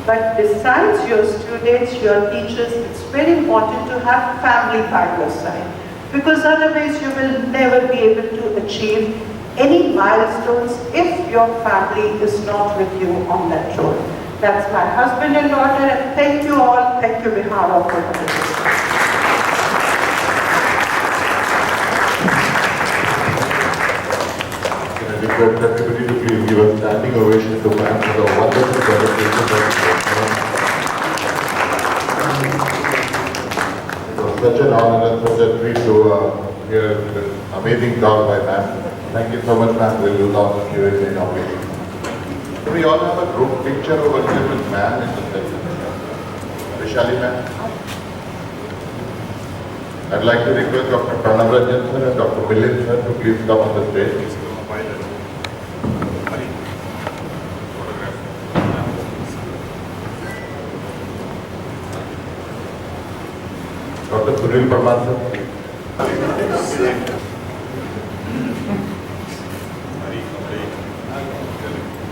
but besides your students, your teachers, it's very important to have family by your side, because otherwise you will never be able to achieve any milestones if your family is not with you on that road. That's my husband and daughter, and thank you all. Thank you, Bihar, for this. I request everybody to please give a standing ovation to ma'am for the wonderful presentation. It was such an honor and such a treat to hear this amazing talk by ma'am. Thank you so much, ma'am. We'll do lots of Q&A now. We all have a group picture over here with ma'am in the center. Vishali ma'am. I'd like to request Dr. Pranav Ranjan sir and Dr. Milind sir to please come on the stage. Dr. Sunil Parmar sir.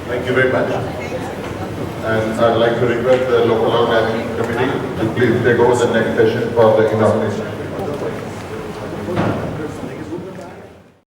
Thank you very much. And I'd like to request the local organizing committee to please take over the next session for the inauguration.